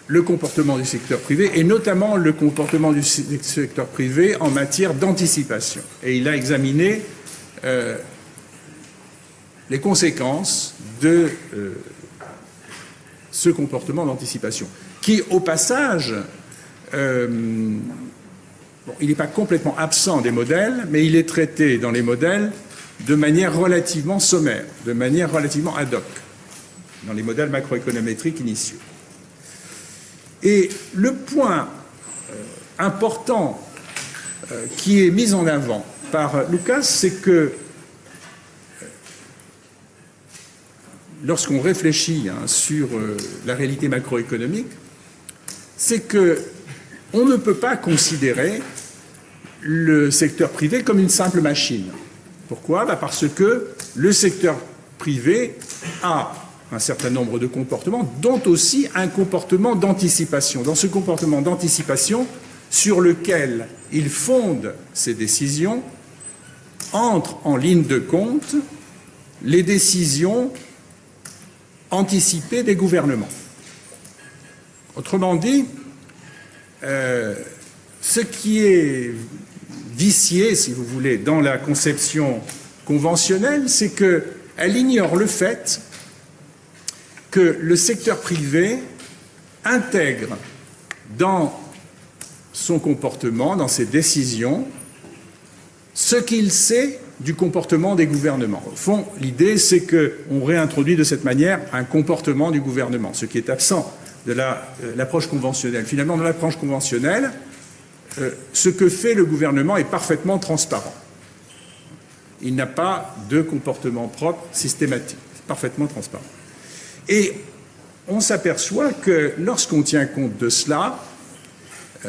le comportement du secteur privé et notamment le comportement du secteur privé en matière d'anticipation. Et il a examiné les conséquences de ce comportement d'anticipation, qui, au passage, il n'est pas complètement absent des modèles, mais il est traité dans les modèles de manière relativement sommaire, de manière relativement ad hoc, dans les modèles macroéconométriques initiaux. Et le point important qui est mis en avant par Lucas, c'est que lorsqu'on réfléchit sur la réalité macroéconomique, c'est que on ne peut pas considérer le secteur privé comme une simple machine. Pourquoi? Parce que le secteur privé a un certain nombre de comportements, dont aussi un comportement d'anticipation. Dans ce comportement d'anticipation, sur lequel il fonde ses décisions, entrent en ligne de compte les décisions anticipées des gouvernements. Autrement dit, ce qui est vicié, si vous voulez, dans la conception conventionnelle, c'est qu'elle ignore le fait que le secteur privé intègre dans son comportement, dans ses décisions, ce qu'il sait du comportement des gouvernements. Au fond, l'idée, c'est qu'on réintroduit de cette manière un comportement du gouvernement, ce qui est absent de l'approche conventionnelle. Finalement, dans l'approche conventionnelle, ce que fait le gouvernement est parfaitement transparent. Il n'a pas de comportement propre systématique. C'est parfaitement transparent. Et on s'aperçoit que lorsqu'on tient compte de cela,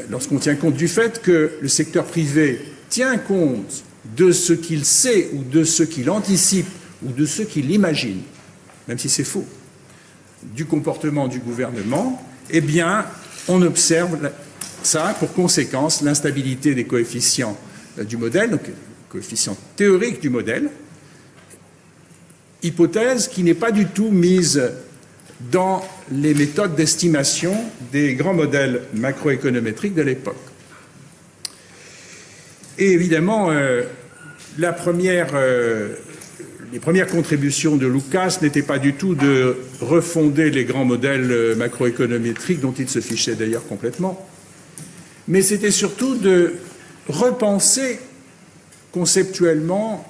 lorsqu'on tient compte du fait que le secteur privé tient compte de ce qu'il sait ou de ce qu'il anticipe ou de ce qu'il imagine, même si c'est faux, du comportement du gouvernement, eh bien, on observe ça a pour conséquence l'instabilité des coefficients du modèle, donc coefficient théorique du modèle, hypothèse qui n'est pas du tout mise dans les méthodes d'estimation des grands modèles macroéconométriques de l'époque. Et évidemment, les premières contributions de Lucas n'étaient pas du tout de refonder les grands modèles macroéconométriques, dont il se fichait d'ailleurs complètement, mais c'était surtout de repenser conceptuellement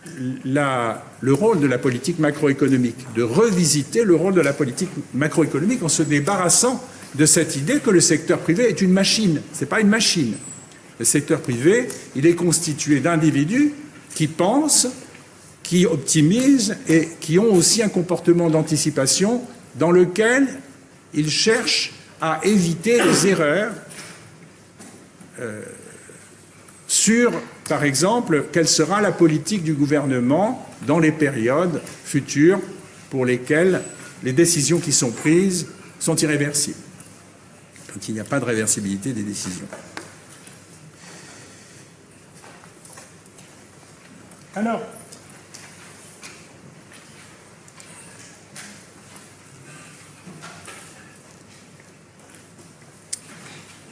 le rôle de la politique macroéconomique, de revisiter le rôle de la politique macroéconomique en se débarrassant de cette idée que le secteur privé est une machine. Ce n'est pas une machine. Le secteur privé, il est constitué d'individus qui pensent, qui optimisent et qui ont aussi un comportement d'anticipation dans lequel ils cherchent à éviter les erreurs sur, par exemple, quelle sera la politique du gouvernement dans les périodes futures pour lesquelles les décisions qui sont prises sont irréversibles, quand il n'y a pas de réversibilité des décisions. Alors,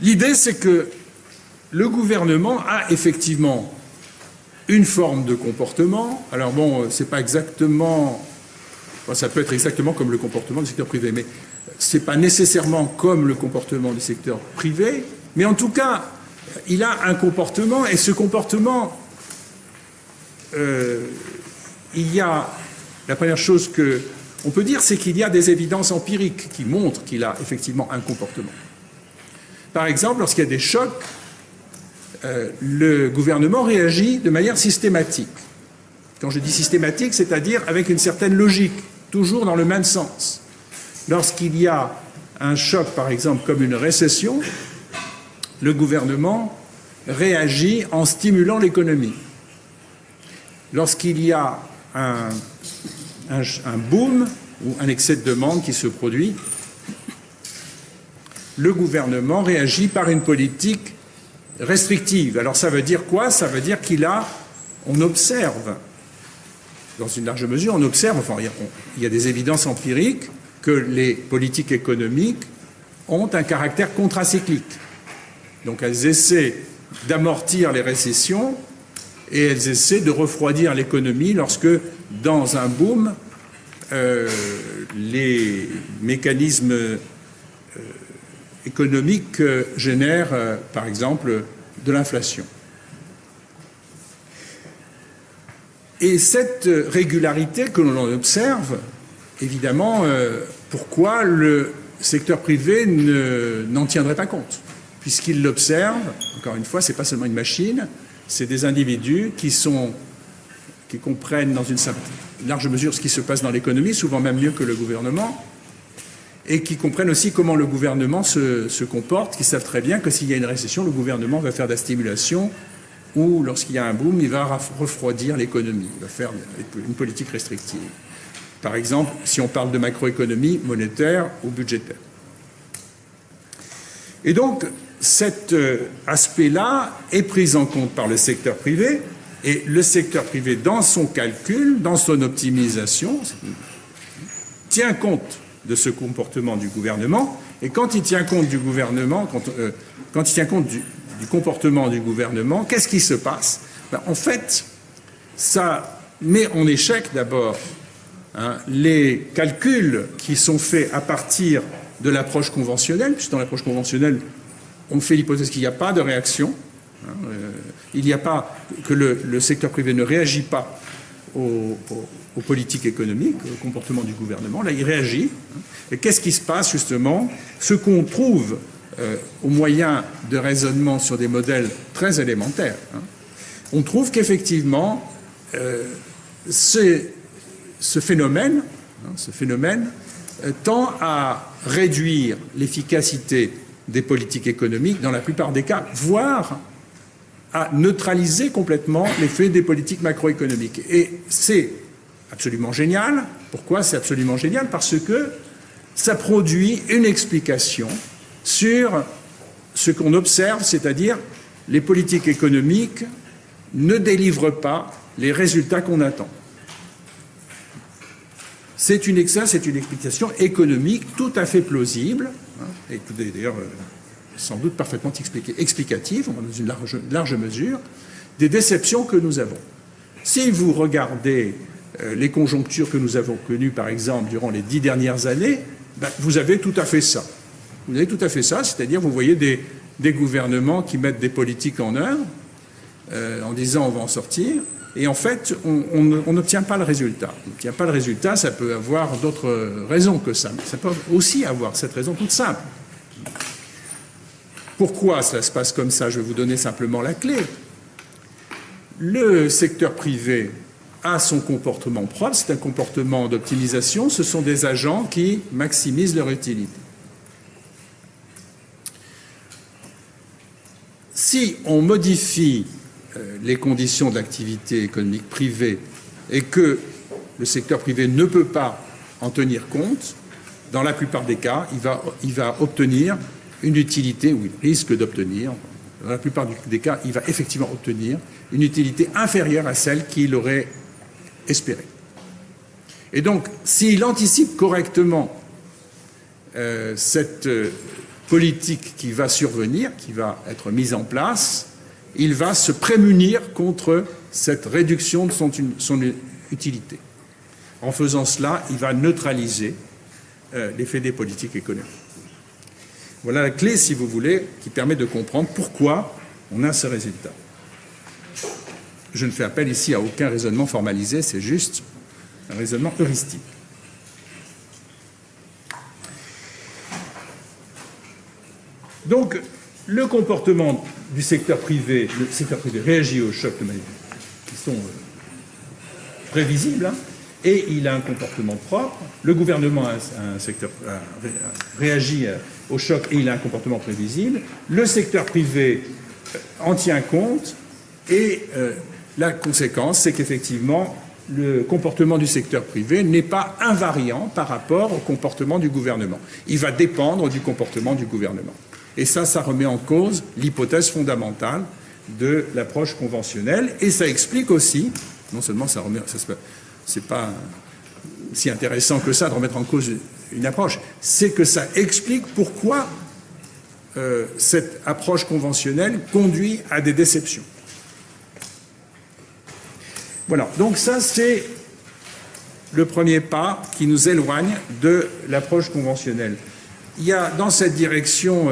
l'idée, c'est que le gouvernement a effectivement une forme de comportement. Alors bon, c'est pas exactement, ça peut être exactement comme le comportement du secteur privé, mais c'est pas nécessairement comme le comportement du secteur privé. Mais en tout cas, il a un comportement, et ce comportement, il y a la première chose qu'on peut dire, c'est qu'il y a des évidences empiriques qui montrent qu'il a effectivement un comportement. Par exemple, lorsqu'il y a des chocs, le gouvernement réagit de manière systématique. Quand je dis systématique, c'est-à-dire avec une certaine logique, toujours dans le même sens. Lorsqu'il y a un choc, par exemple, comme une récession, le gouvernement réagit en stimulant l'économie. Lorsqu'il y a un boom ou un excès de demande qui se produit, le gouvernement réagit par une politique restrictive. Alors ça veut dire quoi? Ça veut dire on observe, dans une large mesure, il y a des évidences empiriques que les politiques économiques ont un caractère contracyclique. Donc elles essaient d'amortir les récessions et elles essaient de refroidir l'économie lorsque, dans un boom, les mécanismes économiques génèrent, par exemple, de l'inflation. Et cette régularité que l'on observe, évidemment, pourquoi le secteur privé n'en tiendrait pas compte? Puisqu'il l'observe, encore une fois, ce n'est pas seulement une machine, c'est des individus qui comprennent dans une large mesure ce qui se passe dans l'économie, souvent même mieux que le gouvernement, et qui comprennent aussi comment le gouvernement se comporte, qui savent très bien que s'il y a une récession, le gouvernement va faire de la stimulation, ou lorsqu'il y a un boom, il va refroidir l'économie, il va faire une politique restrictive. Par exemple, si on parle de macroéconomie monétaire ou budgétaire. Et donc, cet aspect-là est pris en compte par le secteur privé, et le secteur privé, dans son calcul, dans son optimisation, tient compte de ce comportement du gouvernement, et quand il tient compte du gouvernement, quand il tient compte du comportement du gouvernement, qu'est-ce qui se passe? En fait, ça met en échec d'abord les calculs qui sont faits à partir de l'approche conventionnelle, puisque dans l'approche conventionnelle, on fait l'hypothèse qu'il n'y a pas de réaction, il n'y a pas que le secteur privé ne réagit pas aux politiques économiques, au comportement du gouvernement. Là, il réagit. Et qu'est-ce qui se passe, justement? Ce qu'on trouve au moyen de raisonnement sur des modèles très élémentaires, on trouve qu'effectivement, ce phénomène tend à réduire l'efficacité des politiques économiques dans la plupart des cas, voire à neutraliser complètement l'effet des politiques macroéconomiques. Et c'est absolument génial. Pourquoi c'est absolument génial? Parce que ça produit une explication sur ce qu'on observe, c'est-à-dire les politiques économiques ne délivrent pas les résultats qu'on attend. C'est une explication économique tout à fait plausible, et d'ailleurs sans doute parfaitement explicative, dans une large mesure, des déceptions que nous avons. Si vous regardez les conjonctures que nous avons connues, par exemple, durant les 10 dernières années, vous avez tout à fait ça. Vous avez tout à fait ça, c'est-à-dire vous voyez des gouvernements qui mettent des politiques en œuvre en disant on va en sortir, et en fait on n'obtient pas le résultat. On n'obtient pas le résultat, ça peut avoir d'autres raisons que ça, mais ça peut aussi avoir cette raison toute simple. Pourquoi ça se passe comme ça? Je vais vous donner simplement la clé. Le secteur privé a son comportement propre, c'est un comportement d'optimisation, ce sont des agents qui maximisent leur utilité. Si on modifie les conditions de l'activité économique privée et que le secteur privé ne peut pas en tenir compte, dans la plupart des cas, il va obtenir une utilité, ou il risque d'obtenir, dans la plupart des cas, il va effectivement obtenir une utilité inférieure à celle qu'il aurait espérée. Et donc, s'il anticipe correctement cette politique qui va survenir, qui va être mise en place, il va se prémunir contre cette réduction de son utilité. En faisant cela, il va neutraliser l'effet des politiques économiques. Voilà la clé, si vous voulez, qui permet de comprendre pourquoi on a ce résultat. Je ne fais appel ici à aucun raisonnement formalisé, c'est juste un raisonnement heuristique. Donc, le comportement du secteur privé, le secteur privé réagit aux chocs de manière qui sont prévisibles, et il a un comportement propre. Le gouvernement réagit au choc et il a un comportement prévisible. Le secteur privé en tient compte, et la conséquence, c'est qu'effectivement, le comportement du secteur privé n'est pas invariant par rapport au comportement du gouvernement. Il va dépendre du comportement du gouvernement. Et ça remet en cause l'hypothèse fondamentale de l'approche conventionnelle, et ça explique aussi, non seulement c'est pas si intéressant que ça de remettre en cause une approche, c'est que ça explique pourquoi cette approche conventionnelle conduit à des déceptions. Voilà, donc ça c'est le premier pas qui nous éloigne de l'approche conventionnelle. Il y a dans cette direction,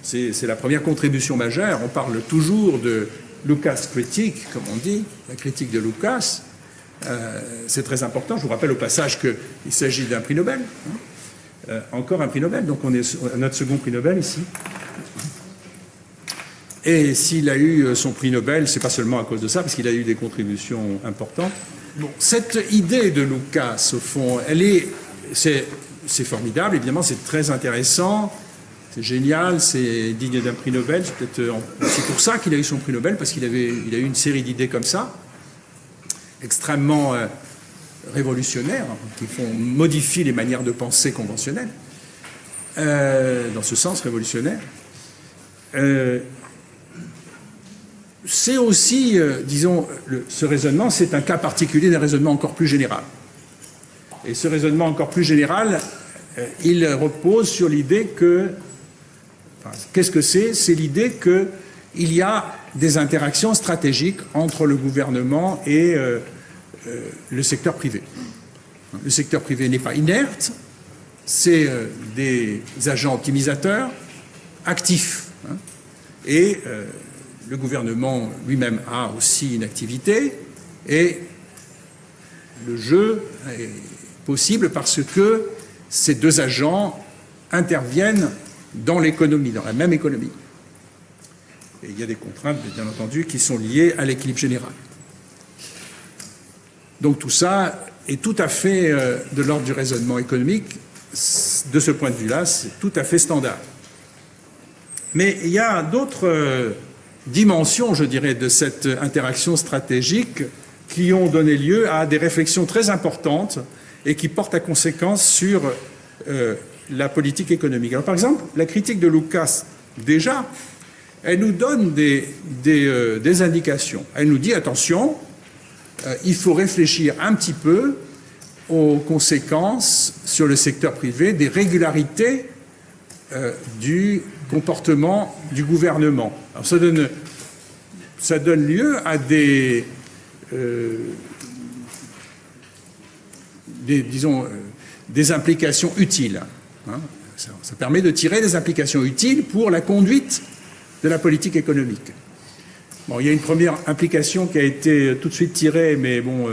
c'est la première contribution majeure, on parle toujours de Lucas critique, comme on dit, la critique de Lucas. C'est très important. Je vous rappelle au passage qu'il s'agit d'un prix Nobel. Encore un prix Nobel, donc on est à notre second prix Nobel ici. Et s'il a eu son prix Nobel, c'est pas seulement à cause de ça, parce qu'il a eu des contributions importantes. Bon, cette idée de Lucas, au fond, c'est c'est formidable, évidemment, c'est très intéressant, c'est génial, c'est digne d'un prix Nobel. C'est peut-être aussi pour ça qu'il a eu son prix Nobel, parce qu'il a eu une série d'idées comme ça, extrêmement révolutionnaires, qui modifient les manières de penser conventionnelles, dans ce sens révolutionnaire. C'est aussi, disons, ce raisonnement, c'est un cas particulier d'un raisonnement encore plus général. Et ce raisonnement encore plus général, il repose sur l'idée que... Enfin, qu'est-ce que c'est? C'est l'idée qu'il y a des interactions stratégiques entre le gouvernement et le secteur privé. Le secteur privé n'est pas inerte, c'est des agents optimisateurs actifs. Hein, et le gouvernement lui-même a aussi une activité, et le jeu est possible parce que ces deux agents interviennent dans l'économie, dans la même économie. Et il y a des contraintes, bien entendu, qui sont liées à l'équilibre général. Donc tout ça est tout à fait de l'ordre du raisonnement économique. De ce point de vue-là, c'est tout à fait standard. Mais il y a d'autres dimensions, je dirais, de cette interaction stratégique qui ont donné lieu à des réflexions très importantes et qui portent à conséquence sur la politique économique. Alors, par exemple, la critique de Lucas, déjà, elle nous donne des indications. Elle nous dit, attention, il faut réfléchir un petit peu aux conséquences sur le secteur privé des régularités du comportement du gouvernement. Alors, ça donne lieu à des implications utiles. Hein. Ça permet de tirer des implications utiles pour la conduite de la politique économique. Bon, il y a une première implication qui a été tout de suite tirée, mais bon,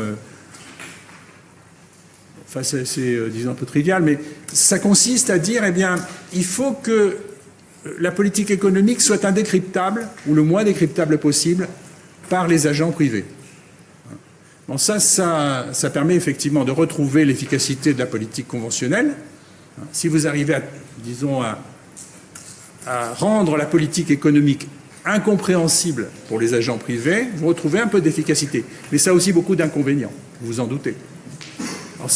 enfin c'est disons un peu trivial, mais ça consiste à dire, eh bien, il faut que la politique économique soit indécryptable, ou le moins décryptable possible, par les agents privés. Bon, ça permet effectivement de retrouver l'efficacité de la politique conventionnelle. Si vous arrivez à rendre la politique économique incompréhensible pour les agents privés, vous retrouvez un peu d'efficacité. Mais ça a aussi beaucoup d'inconvénients, vous vous en doutez. Alors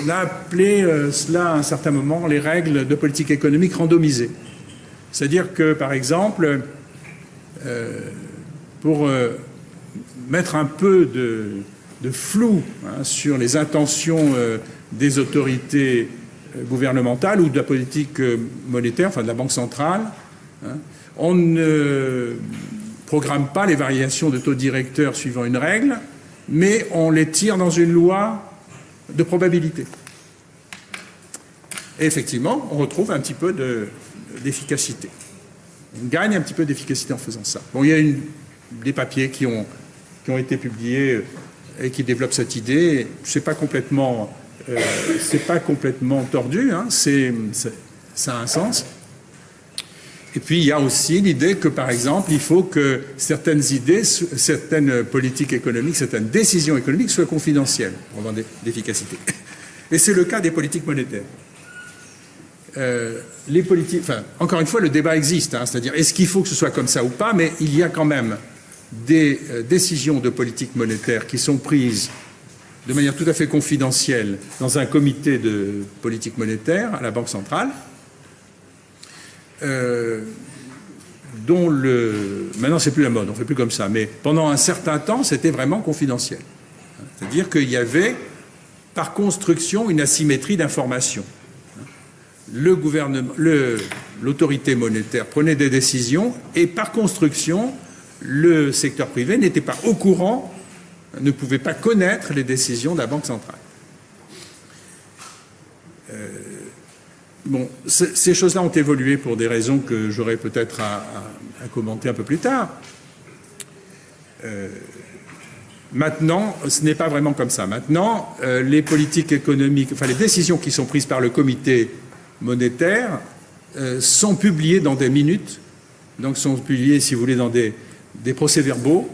on a appelé cela à un certain moment les règles de politique économique randomisées. C'est-à-dire que, par exemple, pour mettre un peu de flou sur les intentions des autorités gouvernementales ou de la politique monétaire, enfin de la Banque centrale, on ne programme pas les variations de taux directeurs suivant une règle, mais on les tire dans une loi de probabilité. Et effectivement, on retrouve un petit peu d'efficacité. On gagne un petit peu d'efficacité en faisant ça. Bon, il y a des papiers qui ont été publiés et qui développent cette idée. C'est pas complètement tordu, hein, ça a un sens. Et puis il y a aussi l'idée que, par exemple, il faut que certaines idées, certaines politiques économiques, certaines décisions économiques soient confidentielles pour avoir d'efficacité. Et c'est le cas des politiques monétaires. Les politiques, enfin, encore une fois, le débat existe, hein, c'est-à-dire est-ce qu'il faut que ce soit comme ça ou pas, mais il y a quand même des décisions de politique monétaire qui sont prises de manière tout à fait confidentielle dans un comité de politique monétaire à la Banque centrale, dont maintenant c'est plus la mode, on ne fait plus comme ça, mais pendant un certain temps c'était vraiment confidentiel. C'est-à-dire qu'il y avait par construction une asymétrie d'information. Le gouvernement, l'autorité monétaire prenait des décisions et par construction le secteur privé n'était pas au courant, ne pouvait pas connaître les décisions de la Banque centrale. Bon, ces choses-là ont évolué pour des raisons que j'aurai peut-être à commenter un peu plus tard. Maintenant, ce n'est pas vraiment comme ça. Maintenant, les politiques économiques, enfin les décisions qui sont prises par le comité monétaire sont publiées dans des minutes, donc sont publiées, si vous voulez, dans des procès-verbaux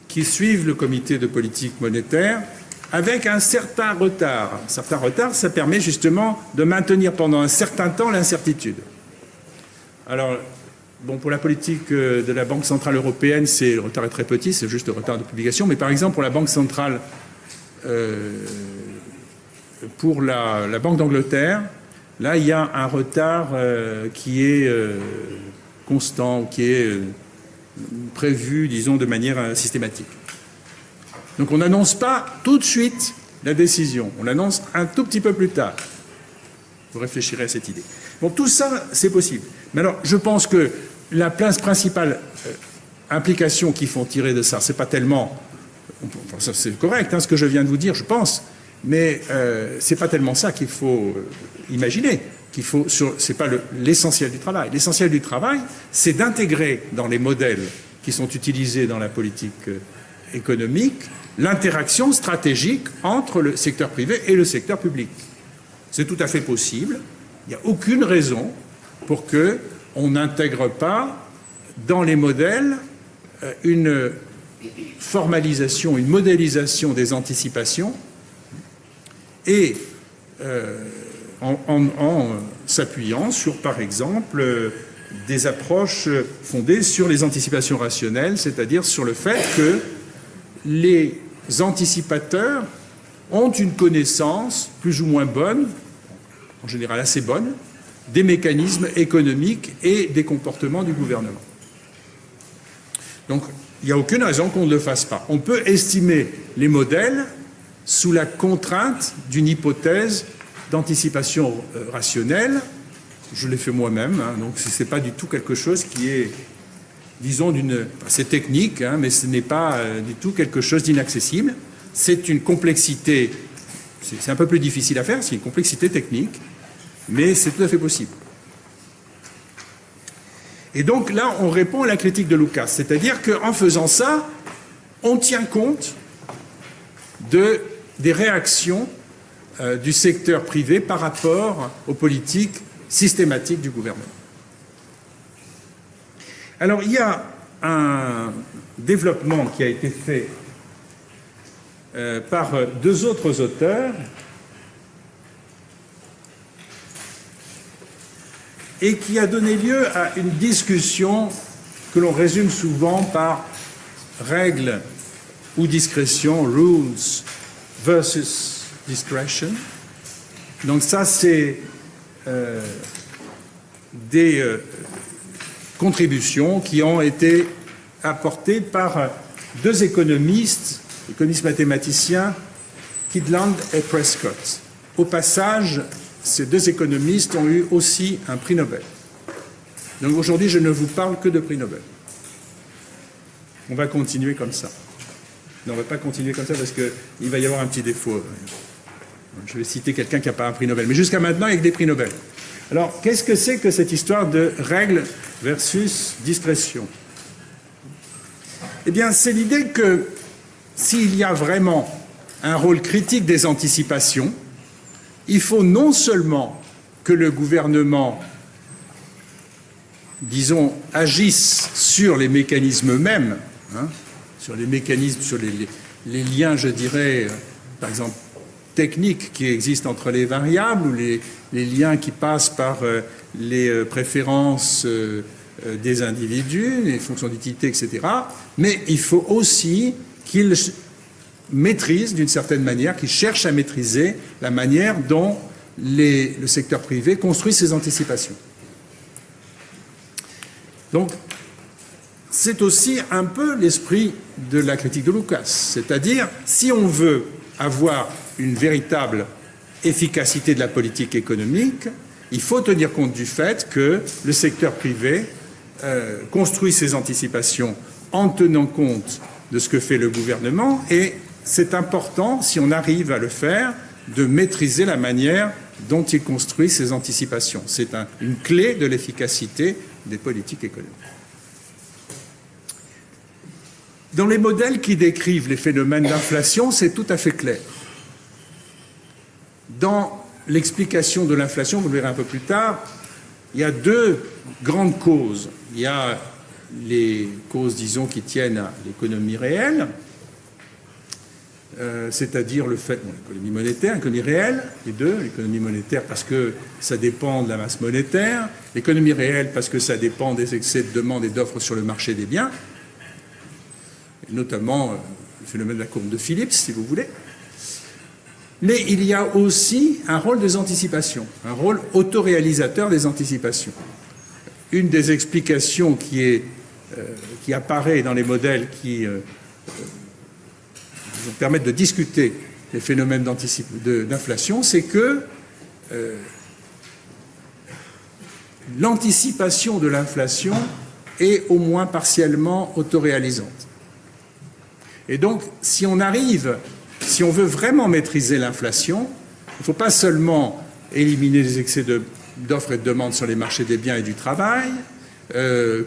qui suivent le comité de politique monétaire avec un certain retard. Un certain retard, ça permet justement de maintenir pendant un certain temps l'incertitude. Alors, bon, pour la politique de la Banque Centrale Européenne, le retard est très petit, c'est juste le retard de publication. Mais par exemple, pour la Banque Centrale, pour la Banque d'Angleterre, là, il y a un retard qui est constant, qui est prévu, disons, de manière systématique. Donc on n'annonce pas tout de suite la décision, on l'annonce un tout petit peu plus tard. Vous réfléchirez à cette idée. Bon, tout ça, c'est possible. Mais alors, je pense que la principale implication qu'il faut tirer de ça, c'est pas tellement... Enfin, ça, c'est correct, hein, ce que je viens de vous dire, je pense, mais c'est pas tellement ça qu'il faut imaginer. C'est pas l'essentiel du travail. L'essentiel du travail, c'est d'intégrer dans les modèles qui sont utilisés dans la politique économique l'interaction stratégique entre le secteur privé et le secteur public. C'est tout à fait possible. Il n'y a aucune raison pour qu'on n'intègre pas dans les modèles une formalisation, une modélisation des anticipations et en s'appuyant sur, par exemple, des approches fondées sur les anticipations rationnelles, c'est-à-dire sur le fait que les anticipateurs ont une connaissance plus ou moins bonne, en général assez bonne, des mécanismes économiques et des comportements du gouvernement. Donc, il n'y a aucune raison qu'on ne le fasse pas. On peut estimer les modèles sous la contrainte d'une hypothèse d'anticipation rationnelle. Je l'ai fait moi-même, hein, donc ce n'est pas du tout quelque chose qui est, disons, c'est technique, hein, mais ce n'est pas du tout quelque chose d'inaccessible. C'est une complexité, c'est un peu plus difficile à faire, c'est une complexité technique, mais c'est tout à fait possible. Et donc là, on répond à la critique de Lucas, c'est-à-dire qu'en faisant ça, on tient compte des réactions du secteur privé par rapport aux politiques systématiques du gouvernement. Alors, il y a un développement qui a été fait par deux autres auteurs et qui a donné lieu à une discussion que l'on résume souvent par règles ou discrétion, rules versus discretion. Donc ça, c'est des contributions qui ont été apportées par deux économistes mathématiciens, Kydland et Prescott. Au passage, ces deux économistes ont eu aussi un prix Nobel. Donc aujourd'hui, je ne vous parle que de prix Nobel. On va continuer comme ça. Non, on ne va pas continuer comme ça parce qu'il va y avoir un petit défaut. Je vais citer quelqu'un qui n'a pas un prix Nobel. Mais jusqu'à maintenant, il y a que des prix Nobel. Alors, qu'est-ce que c'est que cette histoire de règle versus discrétion? Eh bien, c'est l'idée que s'il y a vraiment un rôle critique des anticipations, il faut non seulement que le gouvernement, disons, agisse sur les mécanismes eux-mêmes, hein, sur les mécanismes, sur les liens, je dirais, par exemple, techniques qui existent entre les variables ou les liens qui passent par les préférences des individus, les fonctions d'utilité, etc. Mais il faut aussi qu'il maîtrise d'une certaine manière, qu'il cherche à maîtriser la manière dont le secteur privé construit ses anticipations. Donc, c'est aussi un peu l'esprit de la critique de Lucas, c'est-à-dire si on veut avoir une véritable efficacité de la politique économique, il faut tenir compte du fait que le secteur privé construit ses anticipations en tenant compte de ce que fait le gouvernement et c'est important, si on arrive à le faire, de maîtriser la manière dont il construit ses anticipations. C'est une clé de l'efficacité des politiques économiques. Dans les modèles qui décrivent les phénomènes d'inflation, c'est tout à fait clair. Dans l'explication de l'inflation, vous le verrez un peu plus tard, il y a deux grandes causes. Il y a les causes, disons, qui tiennent à l'économie réelle, c'est-à-dire le fait, l'économie monétaire, l'économie réelle, les deux, l'économie monétaire parce que ça dépend de la masse monétaire, l'économie réelle parce que ça dépend des excès de demande et d'offres sur le marché des biens, et notamment le phénomène de la courbe de Phillips, si vous voulez. Mais il y a aussi un rôle des anticipations, un rôle autoréalisateur des anticipations. Une des explications qui apparaît dans les modèles qui permettent de discuter les phénomènes d'inflation, c'est que l'anticipation de l'inflation est au moins partiellement autoréalisante. Et donc, si on veut vraiment maîtriser l'inflation, il ne faut pas seulement éliminer les excès d'offres et de demandes sur les marchés des biens et du travail,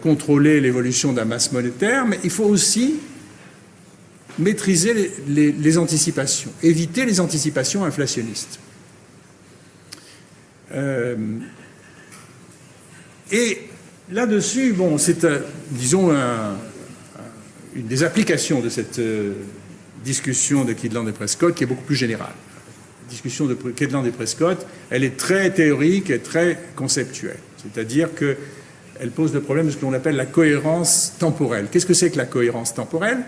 contrôler l'évolution de la masse monétaire, mais il faut aussi maîtriser les anticipations, éviter les anticipations inflationnistes. Et là-dessus, bon, c'est, disons, une des applications de cette discussion de Kydland et Prescott qui est beaucoup plus générale. La discussion de Kydland et Prescott, elle est très théorique et très conceptuelle. C'est-à-dire qu'elle pose le problème de ce que l'on appelle la cohérence temporelle. Qu'est-ce que c'est que la cohérence temporelle ?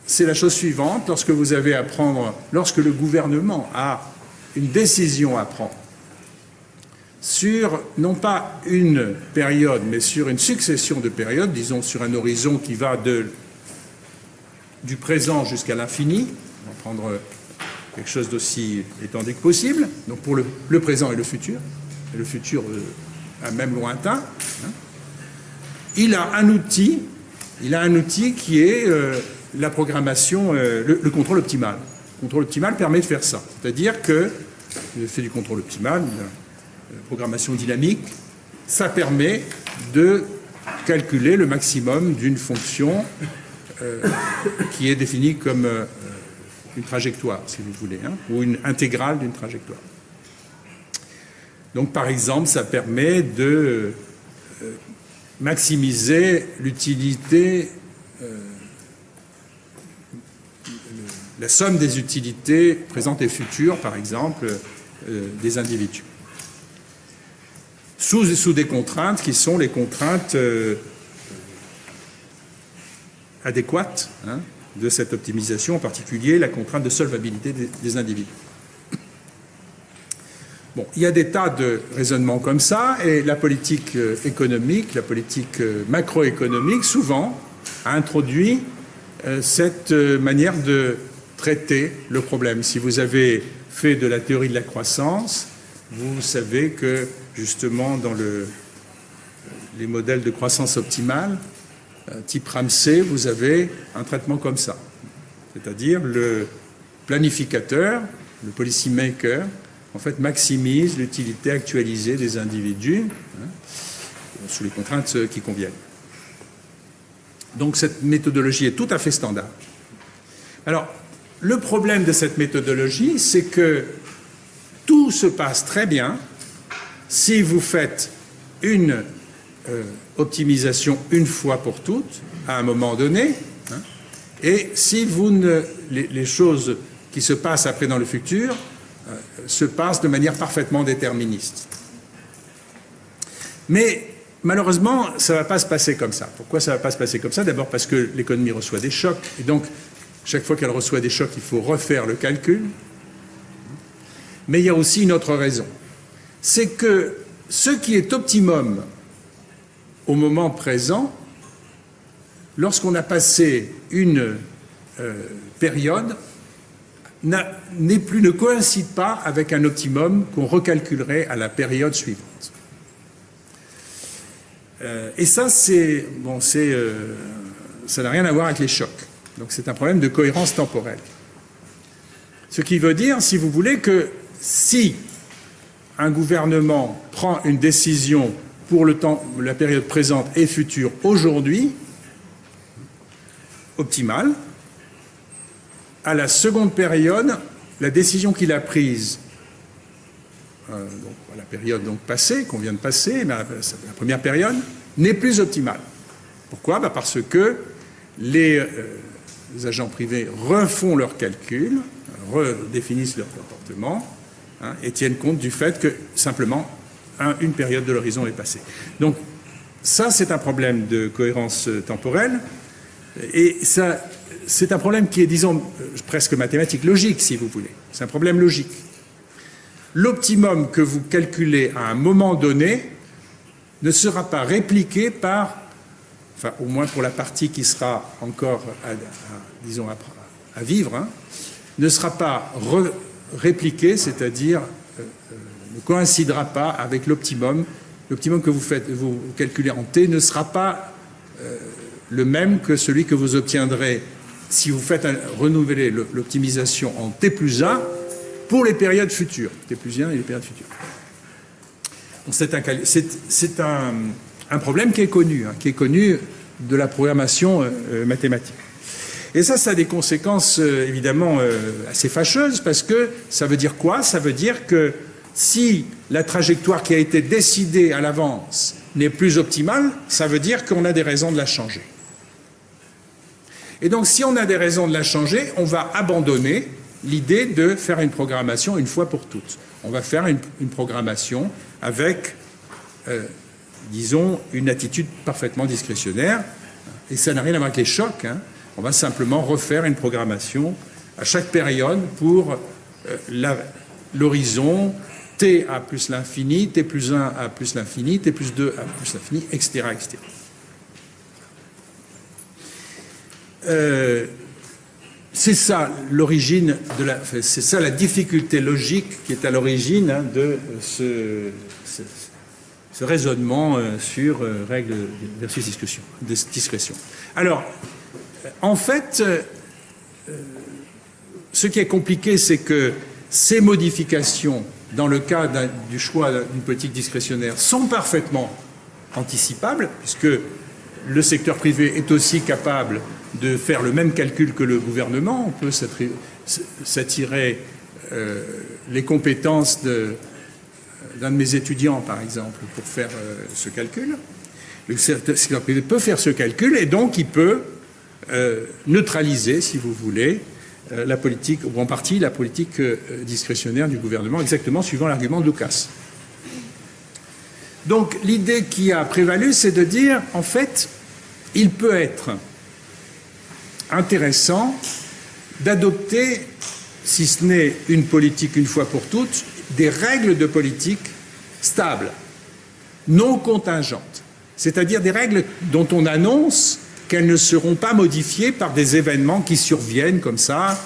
C'est la chose suivante, lorsque le gouvernement a une décision à prendre sur, non pas une période, mais sur une succession de périodes, disons sur un horizon qui va du présent jusqu'à l'infini, on va prendre quelque chose d'aussi étendu que possible, donc pour le présent et le futur même lointain, hein, il a un outil qui est la programmation, le contrôle optimal. Le contrôle optimal permet de faire ça. C'est-à-dire que, le fait du contrôle optimal, la programmation dynamique, ça permet de calculer le maximum d'une fonction qui est définie comme une trajectoire, si vous voulez, hein, ou une intégrale d'une trajectoire. Donc, par exemple, ça permet de maximiser l'utilité, la somme des utilités présentes et futures, par exemple, des individus. Sous des contraintes qui sont les contraintes adéquates, hein, de cette optimisation, en particulier la contrainte de solvabilité des individus. Bon, il y a des tas de raisonnements comme ça, et la politique économique, la politique macroéconomique, souvent, a introduit cette manière de traiter le problème. Si vous avez fait de la théorie de la croissance, vous savez que, justement, dans les modèles de croissance optimale, type Ramsey, vous avez un traitement comme ça. C'est-à-dire le planificateur, le policy maker, en fait, maximise l'utilité actualisée des individus, hein, sous les contraintes qui conviennent. Donc cette méthodologie est tout à fait standard. Alors, le problème de cette méthodologie, c'est que tout se passe très bien si vous faites une optimisation une fois pour toutes, à un moment donné, hein, et si les choses qui se passent après dans le futur se passent de manière parfaitement déterministe. Mais malheureusement, ça ne va pas se passer comme ça. Pourquoi ça ne va pas se passer comme ça? D'abord parce que l'économie reçoit des chocs, et donc chaque fois qu'elle reçoit des chocs, il faut refaire le calcul. Mais il y a aussi une autre raison. C'est que ce qui est optimum au moment présent, lorsqu'on a passé une période, ne coïncide pas avec un optimum qu'on recalculerait à la période suivante. Et ça, ça n'a rien à voir avec les chocs. Donc c'est un problème de cohérence temporelle. Ce qui veut dire, si vous voulez, que si un gouvernement prend une décision pour la période présente et future aujourd'hui, optimale, à la seconde période, la décision qu'il a prise, donc, à la période donc passée, qu'on vient de passer, mais la première période, n'est plus optimale. Pourquoi? Parce que les agents privés refont leurs calculs, redéfinissent leur comportement, hein, et tiennent compte du fait que simplement une période de l'horizon est passée. Donc ça, c'est un problème de cohérence temporelle, et ça, c'est un problème qui est, disons, presque mathématique, logique, si vous voulez. C'est un problème logique. L'optimum que vous calculez à un moment donné ne sera pas répliqué par, enfin au moins pour la partie qui sera encore disons à vivre, hein, ne sera pas répliqué, c'est-à-dire ne coïncidera pas avec l'optimum. L'optimum que vous calculez en t ne sera pas le même que celui que vous obtiendrez si vous faites renouveler l'optimisation en t plus 1 pour les périodes futures, t plus 1 et les périodes futures. C'est un problème qui est connu, hein, de la programmation mathématique. Et ça a des conséquences évidemment assez fâcheuses, parce que ça veut dire quoi? Ça veut dire que si la trajectoire qui a été décidée à l'avance n'est plus optimale, ça veut dire qu'on a des raisons de la changer. Et donc si on a des raisons de la changer, on va abandonner l'idée de faire une programmation une fois pour toutes. On va faire une programmation avec, disons, une attitude parfaitement discrétionnaire. Et ça n'a rien à voir avec les chocs, hein. On va simplement refaire une programmation à chaque période pour l'horizon t à plus l'infini, t plus 1 à plus l'infini, t plus 2 à plus l'infini, etc., etc. C'est ça l'origine c'est ça la difficulté logique qui est à l'origine, hein, de ce raisonnement sur règle versus discrétion. Alors, en fait, ce qui est compliqué, c'est que ces modifications, dans le cas du choix d'une politique discrétionnaire, sont parfaitement anticipables, puisque le secteur privé est aussi capable de faire le même calcul que le gouvernement. On peut s'attirer les compétences d'un de mes étudiants, par exemple, pour faire ce calcul. Le secteur privé peut faire ce calcul, et donc il peut neutraliser, si vous voulez, la politique, ou en partie la politique discrétionnaire du gouvernement, exactement suivant l'argument de Lucas. Donc l'idée qui a prévalu, c'est de dire, en fait, il peut être intéressant d'adopter, si ce n'est une politique une fois pour toutes, des règles de politique stables, non contingentes, c'est-à-dire des règles dont on annonce qu'elles ne seront pas modifiées par des événements qui surviennent comme ça.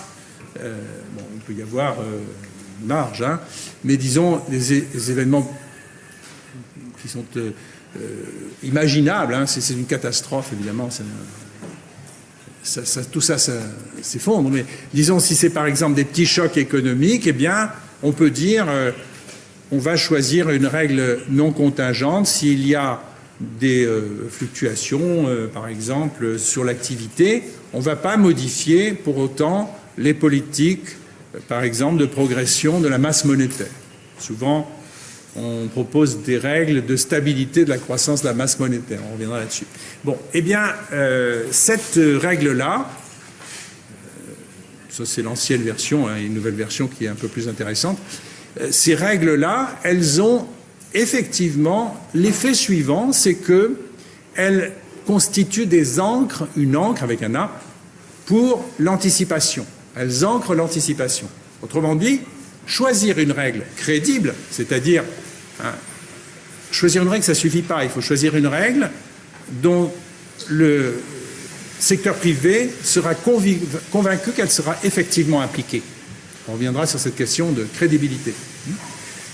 Bon, il peut y avoir une marge, hein, mais disons des événements qui sont imaginables, hein. C'est une catastrophe, évidemment. Tout ça s'effondre. Mais disons, si c'est par exemple des petits chocs économiques, eh bien, on peut dire on va choisir une règle non contingente s'il y a des fluctuations, par exemple, sur l'activité. On ne va pas modifier pour autant les politiques, par exemple, de progression de la masse monétaire. Souvent, on propose des règles de stabilité de la croissance de la masse monétaire. On reviendra là-dessus. Bon, eh bien, cette règle-là, ça c'est l'ancienne version, hein, une nouvelle version qui est un peu plus intéressante, ces règles-là, elles ont effectivement l'effet suivant, c'est qu'elles constituent des ancres, une ancre avec un A, pour l'anticipation. Elles ancrent l'anticipation. Autrement dit, choisir une règle crédible, c'est-à-dire choisir une règle, ça ne suffit pas. Il faut choisir une règle dont le secteur privé sera convaincu qu'elle sera effectivement appliquée. On reviendra sur cette question de crédibilité.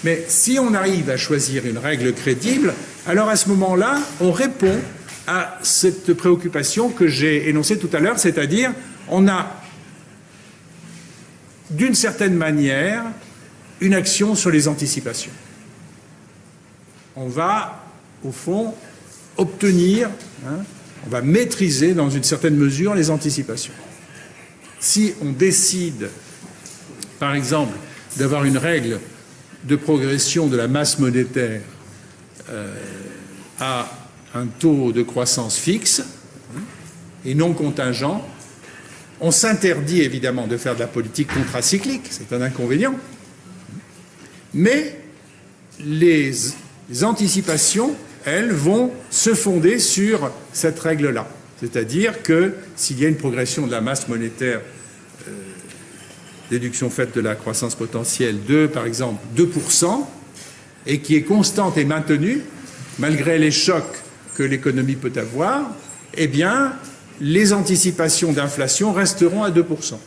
Mais si on arrive à choisir une règle crédible, alors à ce moment-là, on répond à cette préoccupation que j'ai énoncée tout à l'heure, c'est-à-dire on a d'une certaine manière une action sur les anticipations. On va, au fond, obtenir, on va maîtriser dans une certaine mesure les anticipations. Si on décide, par exemple, d'avoir une règle de progression de la masse monétaire à un taux de croissance fixe et non contingent, On s'interdit évidemment de faire de la politique contracyclique, c'est un inconvénient, mais les anticipations, elles, vont se fonder sur cette règle-là. C'est-à-dire que s'il y a une progression de la masse monétaire, déduction faite de la croissance potentielle de, par exemple, 2%, et qui est constante et maintenue, malgré les chocs que l'économie peut avoir, eh bien, les anticipations d'inflation resteront à 2%.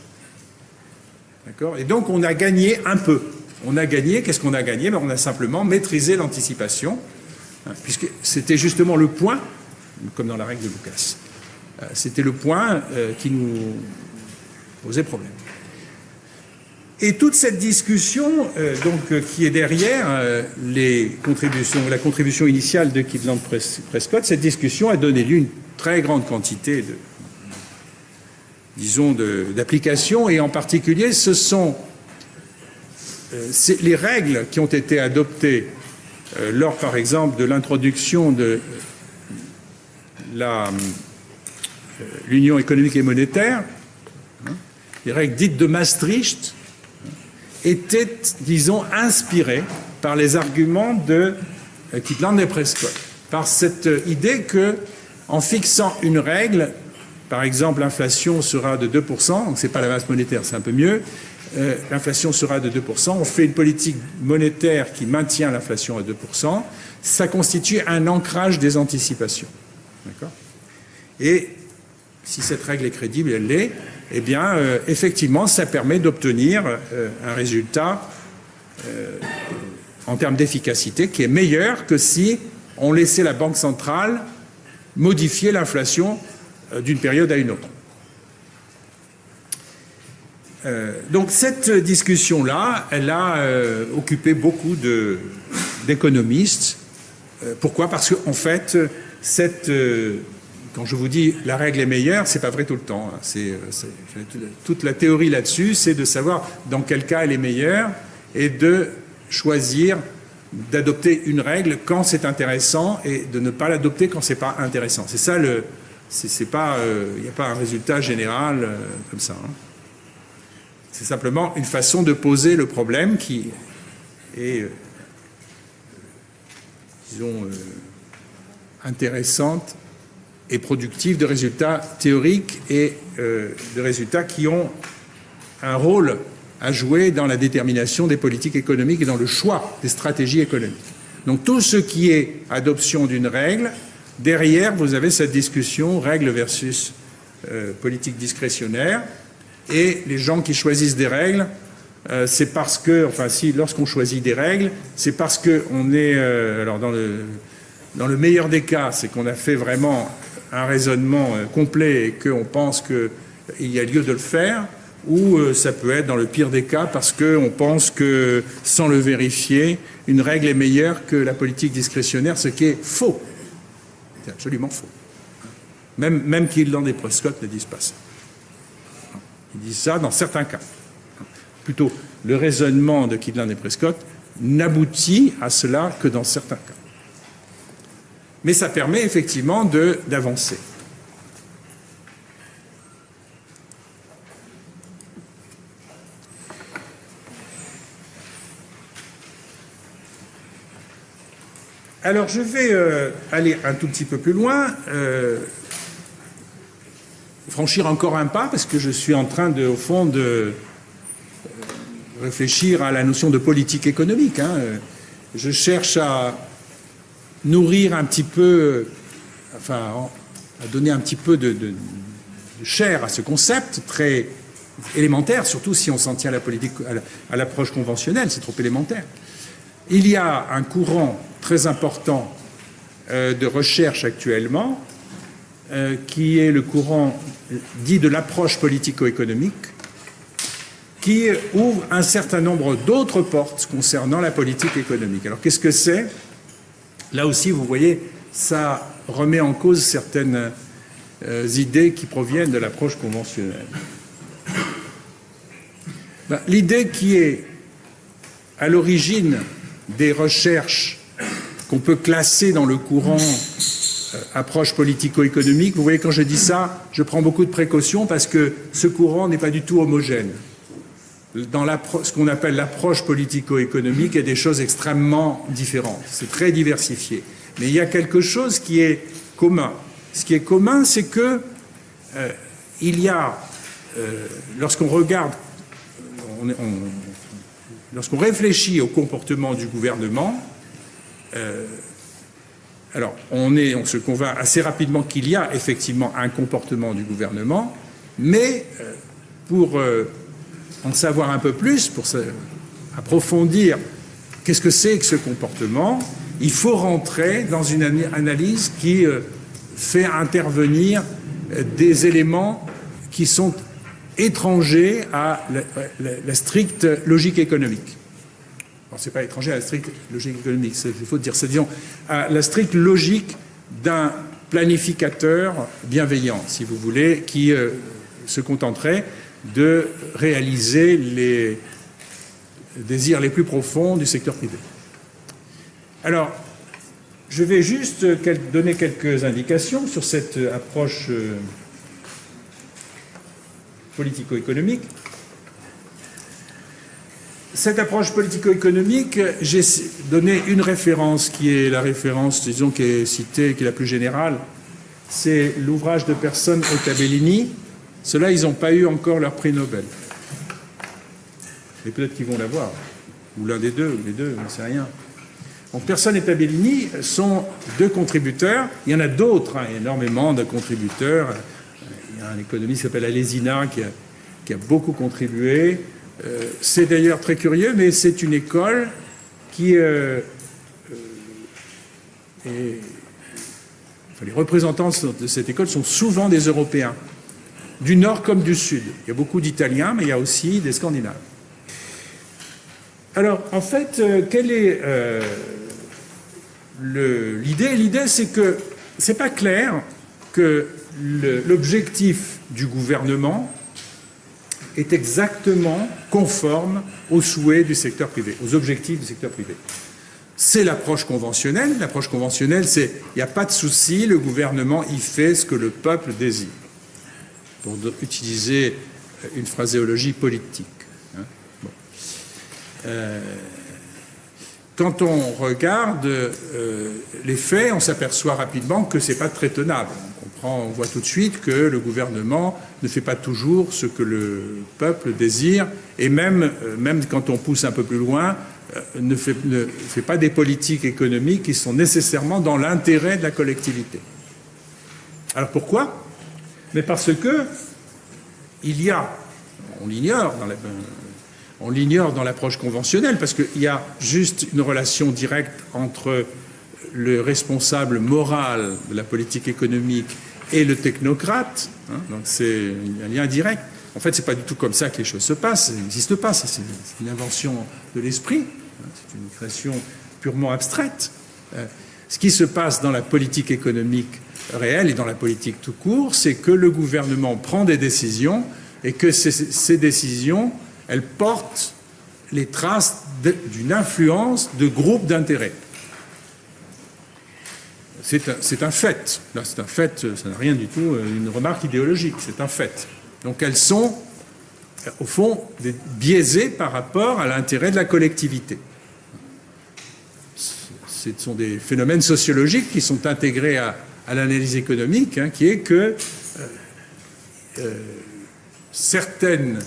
D'accord ? Et donc, on a gagné un peu. On a gagné, qu'est-ce qu'on a gagné ? On a simplement maîtrisé l'anticipation, puisque c'était justement le point, comme dans la règle de Lucas, c'était le point qui nous posait problème. Et toute cette discussion, qui est derrière la contribution initiale de Kitland Prescott, cette discussion a donné lieu à une très grande quantité d'applications, et en particulier, ce sont les règles qui ont été adoptées lors, par exemple, de l'introduction de l'Union économique et monétaire, les règles dites de Maastricht, étaient, disons, inspirées par les arguments de Kitland et Prescott, par cette idée que, en fixant une règle, par exemple, l'inflation sera de 2%, donc ce n'est pas la masse monétaire, c'est un peu mieux, l'inflation sera de 2%, on fait une politique monétaire qui maintient l'inflation à 2%, ça constitue un ancrage des anticipations. D'accord ? Et si cette règle est crédible, elle l'est, eh bien, effectivement, ça permet d'obtenir un résultat en termes d'efficacité qui est meilleur que si on laissait la Banque centrale modifier l'inflation d'une période à une autre. Donc cette discussion-là, elle a occupé beaucoup d'économistes. Pourquoi ? Parce qu'en fait, quand je vous dis la règle est meilleure, c'est pas vrai tout le temps. Toute la théorie là-dessus, c'est de savoir dans quel cas elle est meilleure et de choisir d'adopter une règle quand c'est intéressant et de ne pas l'adopter quand c'est pas intéressant. C'est ça il n'y a pas un résultat général comme ça. C'est simplement une façon de poser le problème qui est, disons, intéressante et productive de résultats théoriques et de résultats qui ont un rôle à jouer dans la détermination des politiques économiques et dans le choix des stratégies économiques. Donc tout ce qui est adoption d'une règle, derrière vous avez cette discussion règle versus politique discrétionnaire, et les gens qui choisissent des règles, c'est parce que, lorsqu'on choisit des règles, c'est parce qu'on est, alors dans le meilleur des cas, c'est qu'on a fait vraiment un raisonnement complet et qu'on pense qu'il y a lieu de le faire, ou ça peut être dans le pire des cas parce qu'on pense que, sans le vérifier, une règle est meilleure que la politique discrétionnaire, ce qui est faux. C'est absolument faux. Même Kitland et Prescott ne disent pas ça. Ils disent ça dans certains cas. Plutôt, le raisonnement de Kitland et Prescott n'aboutit à cela que dans certains cas. Mais ça permet effectivement d'avancer. Alors je vais aller un tout petit peu plus loin, franchir encore un pas, parce que je suis en train au fond de réfléchir à la notion de politique économique. Je cherche à nourrir un petit peu, à donner un petit peu de chair à ce concept très élémentaire, surtout si on s'en tient à la politique, à l'approche conventionnelle, c'est trop élémentaire. Il y a un courant très important de recherche actuellement, qui est le courant dit de l'approche politico-économique, qui ouvre un certain nombre d'autres portes concernant la politique économique. Alors qu'est-ce que c'est ? Là aussi, vous voyez, ça remet en cause certaines idées qui proviennent de l'approche conventionnelle. L'idée qui est à l'origine des recherches qu'on peut classer dans le courant approche politico-économique. Vous voyez, quand je dis ça, je prends beaucoup de précautions parce que ce courant n'est pas du tout homogène. Dans ce qu'on appelle l'approche politico-économique, il y a des choses extrêmement différentes. C'est très diversifié. Mais il y a quelque chose qui est commun. Ce qui est commun, c'est que il y a, lorsqu'on regarde, lorsqu'on réfléchit au comportement du gouvernement, alors on se convainc assez rapidement qu'il y a effectivement un comportement du gouvernement, mais pour en savoir un peu plus, pour approfondir qu'est-ce que c'est que ce comportement, il faut rentrer dans une analyse qui fait intervenir des éléments qui sont étrangers à la stricte logique économique. Alors, c'est pas étranger à la stricte logique économique, il faut dire, c'est disons à la stricte logique d'un planificateur bienveillant, si vous voulez, qui se contenterait de réaliser les désirs les plus profonds du secteur privé. Alors, je vais juste donner quelques indications sur cette approche politico-économique. Cette approche politico-économique, j'ai donné une référence qui est la référence, disons, qui est citée, qui est la plus générale. C'est l'ouvrage de Persson et Tabellini. Ceux-là, ils n'ont pas eu encore leur prix Nobel. Mais peut-être qu'ils vont l'avoir. Ou l'un des deux, ou les deux, on ne sait rien. Donc Persson et Tabellini sont deux contributeurs. Il y en a d'autres, hein, énormément de contributeurs. Il y a un économiste qui s'appelle Alesina qui a beaucoup contribué. C'est d'ailleurs très curieux, mais c'est une école qui les représentants de cette école sont souvent des Européens, du Nord comme du Sud. Il y a beaucoup d'Italiens, mais il y a aussi des Scandinaves. Alors, en fait, quelle est l'idée? L'idée, c'est que c'est pas clair que l'objectif du gouvernement est exactement conforme aux souhaits du secteur privé, aux objectifs du secteur privé. C'est l'approche conventionnelle. L'approche conventionnelle, c'est il n'y a pas de souci, le gouvernement y fait ce que le peuple désire, pour utiliser une phraséologie politique. Quand on regarde les faits, on s'aperçoit rapidement que ce n'est pas très tenable. On voit tout de suite que le gouvernement ne fait pas toujours ce que le peuple désire, et même quand on pousse un peu plus loin, ne fait pas des politiques économiques qui sont nécessairement dans l'intérêt de la collectivité. Alors pourquoi? Mais parce que il y a, on l'ignore dans l'approche conventionnelle, parce qu'il y a juste une relation directe entre le responsable moral de la politique économique et le technocrate, hein, donc c'est un lien direct. En fait, c'est pas du tout comme ça que les choses se passent, ça n'existe pas, c'est une invention de l'esprit, hein, c'est une création purement abstraite. Ce qui se passe dans la politique économique réelle et dans la politique tout court, c'est que le gouvernement prend des décisions et que ces décisions, elles portent les traces d'une influence de groupes d'intérêts. C'est un fait. Là, c'est un fait, ça n'a rien du tout, une remarque idéologique, c'est un fait. Donc elles sont, au fond, biaisées par rapport à l'intérêt de la collectivité. Ce sont des phénomènes sociologiques qui sont intégrés à l'analyse économique, hein, qui est que certaines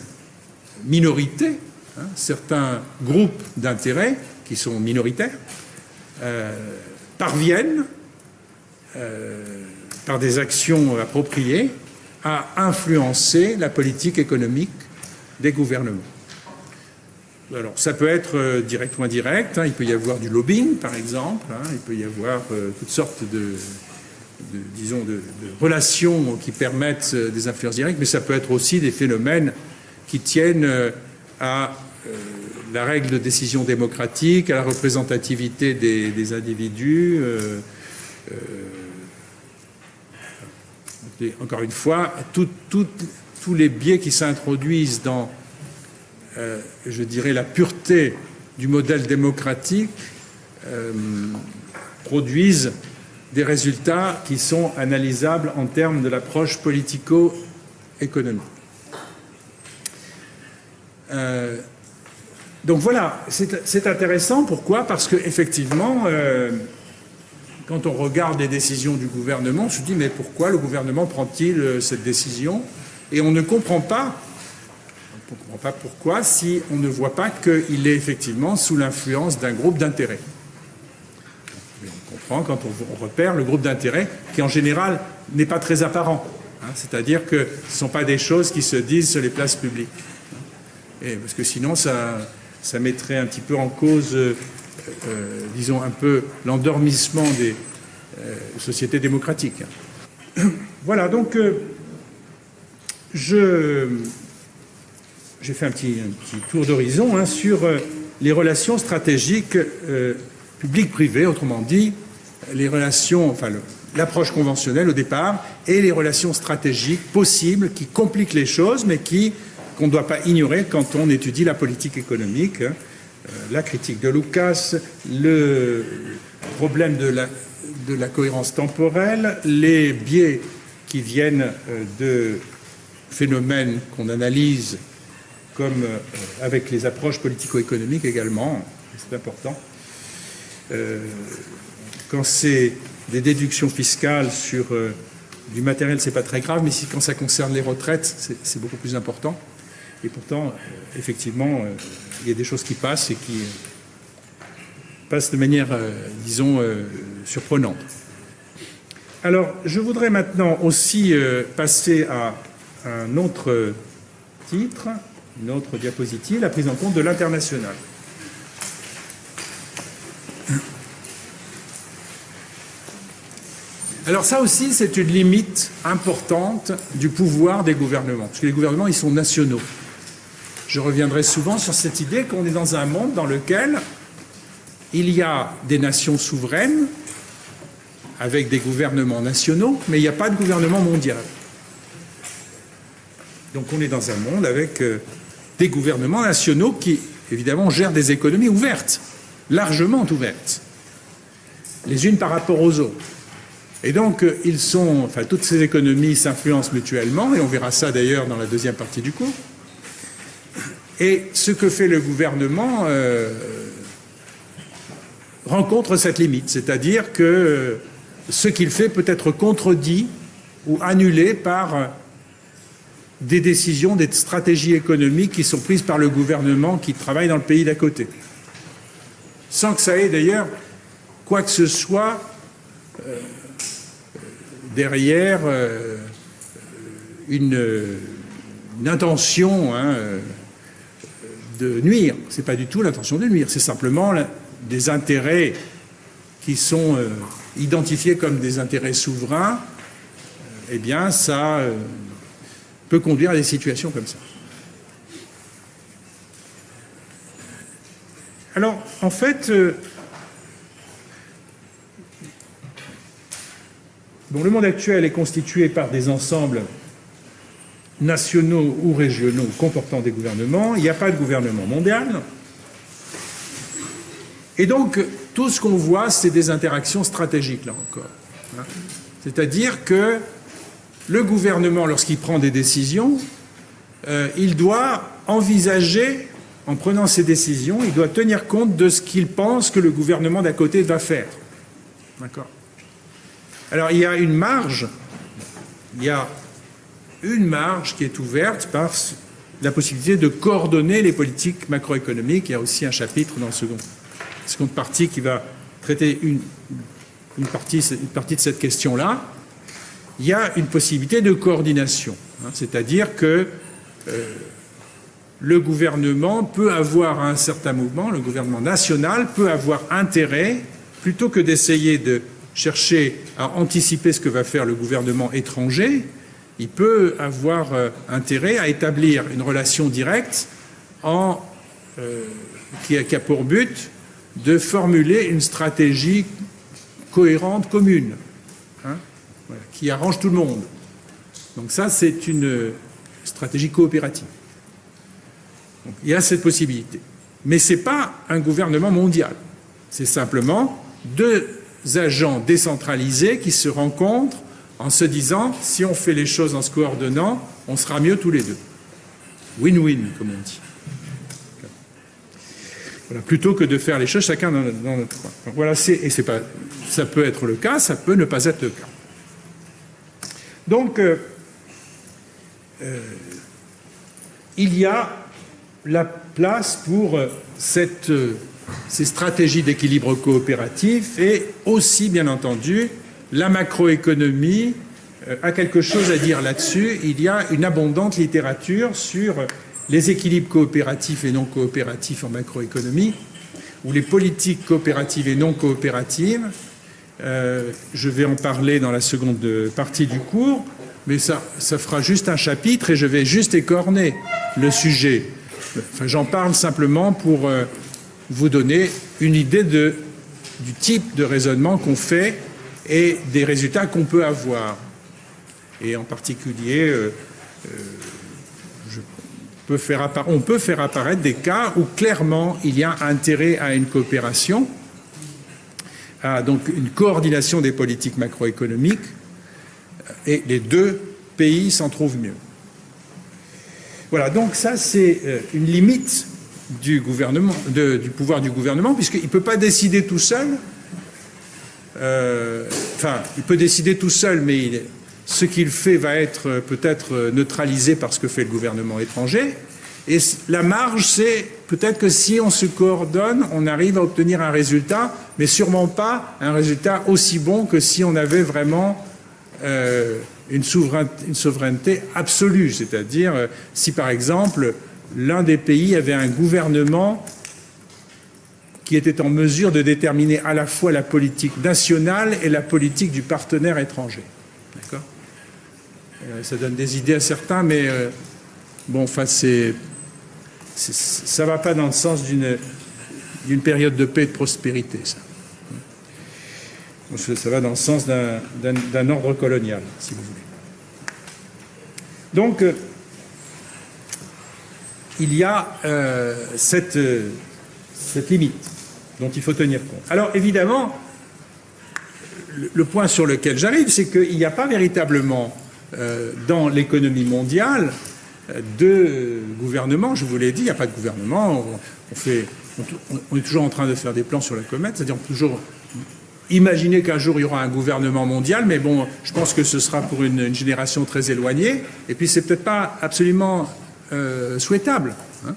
minorités, hein, certains groupes d'intérêts qui sont minoritaires, parviennent par des actions appropriées, à influencer la politique économique des gouvernements. Alors, ça peut être direct ou indirect, hein, il peut y avoir du lobbying, par exemple, hein, il peut y avoir toutes sortes de relations qui permettent des influences directes, mais ça peut être aussi des phénomènes qui tiennent à la règle de décision démocratique, à la représentativité des individus, encore une fois, tous les biais qui s'introduisent dans, je dirais, la pureté du modèle démocratique produisent des résultats qui sont analysables en termes de l'approche politico-économique. Donc voilà, c'est intéressant. Pourquoi? Parce qu'effectivement, quand on regarde les décisions du gouvernement, on se dit mais pourquoi le gouvernement prend-il cette décision? Et on ne comprend pas. On ne comprend pas pourquoi si on ne voit pas qu'il est effectivement sous l'influence d'un groupe d'intérêt. On comprend quand on repère le groupe d'intérêt qui en général n'est pas très apparent. C'est-à-dire que ce ne sont pas des choses qui se disent sur les places publiques. Parce que sinon ça mettrait un petit peu en cause, disons, un peu l'endormissement des sociétés démocratiques. Voilà, donc j'ai fait un petit tour d'horizon sur les relations stratégiques publiques-privées, autrement dit, les relations, enfin l'approche conventionnelle au départ, et les relations stratégiques possibles qui compliquent les choses, mais qu'on ne doit pas ignorer quand on étudie la politique économique. La critique de Lucas, le problème de la cohérence temporelle, les biais qui viennent de phénomènes qu'on analyse comme avec les approches politico-économiques également, c'est important. Quand c'est des déductions fiscales sur du matériel, c'est pas très grave, mais quand ça concerne les retraites, c'est beaucoup plus important. Et pourtant, effectivement, il y a des choses qui passent et qui passent de manière, disons, surprenante. Alors, je voudrais maintenant aussi passer à un autre titre, une autre diapositive, la prise en compte de l'international. Alors ça aussi, c'est une limite importante du pouvoir des gouvernements, parce que les gouvernements, ils sont nationaux. Je reviendrai souvent sur cette idée qu'on est dans un monde dans lequel il y a des nations souveraines avec des gouvernements nationaux, mais il n'y a pas de gouvernement mondial. Donc on est dans un monde avec des gouvernements nationaux qui, évidemment, gèrent des économies ouvertes, largement ouvertes, les unes par rapport aux autres. Et donc, toutes ces économies s'influencent mutuellement, et on verra ça d'ailleurs dans la deuxième partie du cours. Et ce que fait le gouvernement rencontre cette limite, c'est-à-dire que ce qu'il fait peut être contredit ou annulé par des décisions, des stratégies économiques qui sont prises par le gouvernement qui travaille dans le pays d'à côté. Sans que ça ait d'ailleurs quoi que ce soit derrière une intention de nuire. Ce n'est pas du tout l'intention de nuire, c'est simplement des intérêts qui sont identifiés comme des intérêts souverains. Eh bien, ça peut conduire à des situations comme ça. Alors, en fait, le monde actuel est constitué par des ensembles nationaux ou régionaux comportant des gouvernements. Il n'y a pas de gouvernement mondial. Et donc, tout ce qu'on voit, c'est des interactions stratégiques, là encore. C'est-à-dire que le gouvernement, lorsqu'il prend des décisions, il doit envisager, en prenant ces décisions, il doit tenir compte de ce qu'il pense que le gouvernement d'à côté va faire. D'accord ? Alors, il y a une marge qui est ouverte par la possibilité de coordonner les politiques macroéconomiques. Il y a aussi un chapitre dans la seconde partie qui va traiter une partie de cette question-là. Il y a une possibilité de coordination, c'est-à-dire que le gouvernement peut avoir un certain mouvement, le gouvernement national peut avoir intérêt, plutôt que d'essayer de chercher à anticiper ce que va faire le gouvernement étranger, il peut avoir intérêt à établir une relation directe qui a pour but de formuler une stratégie cohérente, commune, qui arrange tout le monde. Donc ça, c'est une stratégie coopérative. Donc, il y a cette possibilité. Mais ce n'est pas un gouvernement mondial. C'est simplement deux agents décentralisés qui se rencontrent en se disant « si on fait les choses en se coordonnant, on sera mieux tous les deux ». Win-win, comme on dit. Voilà, plutôt que de faire les choses chacun dans notre coin. Donc voilà, c'est pas, ça peut être le cas, ça peut ne pas être le cas. Donc, il y a la place pour ces stratégies d'équilibre coopératif et aussi, bien entendu, la macroéconomie a quelque chose à dire là-dessus. Il y a une abondante littérature sur les équilibres coopératifs et non coopératifs en macroéconomie, ou les politiques coopératives et non coopératives. Je vais en parler dans la seconde partie du cours, mais ça fera juste un chapitre et je vais juste écorner le sujet. Enfin, j'en parle simplement pour vous donner une idée du type de raisonnement qu'on fait et des résultats qu'on peut avoir. Et en particulier, on peut faire apparaître des cas où clairement il y a intérêt à une coopération, à donc une coordination des politiques macroéconomiques, et les deux pays s'en trouvent mieux. Voilà, donc ça c'est une limite du gouvernement, du pouvoir du gouvernement, puisqu'il ne peut pas décider tout seul. Enfin, il peut décider tout seul, mais ce qu'il fait va être peut-être neutralisé par ce que fait le gouvernement étranger. Et la marge, c'est peut-être que si on se coordonne, on arrive à obtenir un résultat, mais sûrement pas un résultat aussi bon que si on avait vraiment une souveraineté absolue. C'est-à-dire, si par exemple, l'un des pays avait un gouvernement qui était en mesure de déterminer à la fois la politique nationale et la politique du partenaire étranger. D'accord ? Ça donne des idées à certains, mais bon, enfin, ça ne va pas dans le sens d'une période de paix et de prospérité, ça. Ça va dans le sens d'un ordre colonial, si vous voulez. Donc, il y a cette limite dont il faut tenir compte. Alors, évidemment, le point sur lequel j'arrive, c'est qu'il n'y a pas véritablement dans l'économie mondiale de gouvernement. Je vous l'ai dit, il n'y a pas de gouvernement. On est toujours en train de faire des plans sur la comète, c'est-à-dire on peut toujours imaginer qu'un jour il y aura un gouvernement mondial, mais bon, je pense que ce sera pour une génération très éloignée, et puis c'est peut-être pas absolument souhaitable. Hein.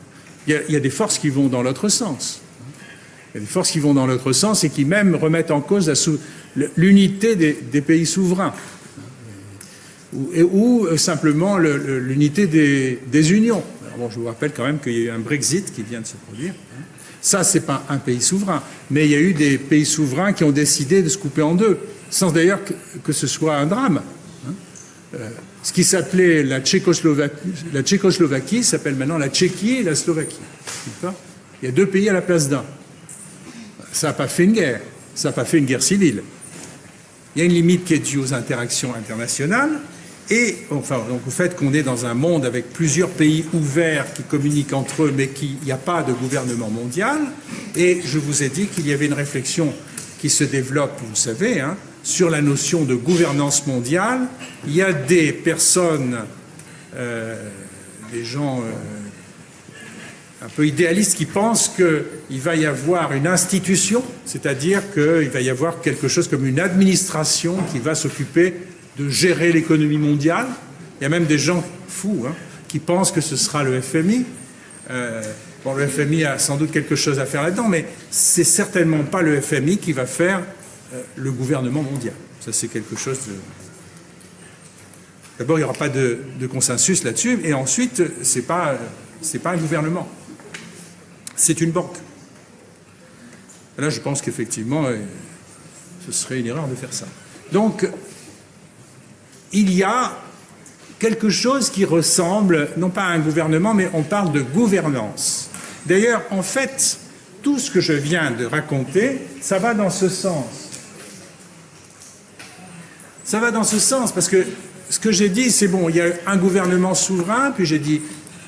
Il y a des forces qui vont dans l'autre sens. Il y a des forces qui vont dans l'autre sens et qui même remettent en cause l'unité des pays souverains. Ou simplement l'unité des unions. Alors bon, je vous rappelle quand même qu'il y a eu un Brexit qui vient de se produire. Ça, c'est pas un pays souverain, mais il y a eu des pays souverains qui ont décidé de se couper en deux, sans d'ailleurs que ce soit un drame. Ce qui s'appelait la Tchécoslovaquie s'appelle maintenant la Tchéquie et la Slovaquie. Il y a deux pays à la place d'un. Ça n'a pas fait une guerre, ça n'a pas fait une guerre civile. Il y a une limite qui est due aux interactions internationales et enfin, donc au fait qu'on est dans un monde avec plusieurs pays ouverts qui communiquent entre eux, mais qu'il n'y a pas de gouvernement mondial. Et je vous ai dit qu'il y avait une réflexion qui se développe, vous le savez, hein, sur la notion de gouvernance mondiale. Il y a des personnes, des gens un peu idéalistes qui pensent qu'il va y avoir une institution, c'est-à-dire qu'il va y avoir quelque chose comme une administration qui va s'occuper de gérer l'économie mondiale. Il y a même des gens fous qui pensent que ce sera le FMI. Bon, le FMI a sans doute quelque chose à faire là-dedans, mais c'est certainement pas le FMI qui va faire le gouvernement mondial. Ça, c'est quelque chose de... D'abord, il n'y aura pas de consensus là-dessus, et ensuite, c'est pas un gouvernement. C'est une banque. Et là, je pense qu'effectivement, ce serait une erreur de faire ça. Donc, il y a quelque chose qui ressemble, non pas à un gouvernement, mais on parle de gouvernance. D'ailleurs, en fait, tout ce que je viens de raconter, ça va dans ce sens. Ça va dans ce sens, parce que ce que j'ai dit, c'est bon, il y a un gouvernement souverain, puis j'ai dit,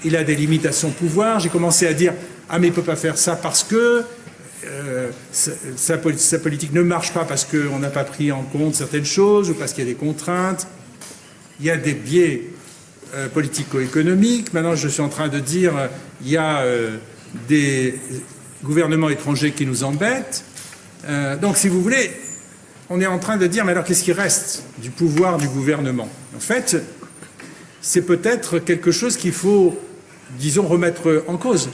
il a des limites à son pouvoir, j'ai commencé à dire, ah mais il ne peut pas faire ça parce que sa politique ne marche pas parce qu'on n'a pas pris en compte certaines choses ou parce qu'il y a des contraintes. Il y a des biais politico-économiques. Maintenant, je suis en train de dire il y a des gouvernements étrangers qui nous embêtent. Donc, si vous voulez, on est en train de dire, mais alors qu'est-ce qui reste du pouvoir du gouvernement? En fait, c'est peut-être quelque chose qu'il faut, disons, remettre en cause.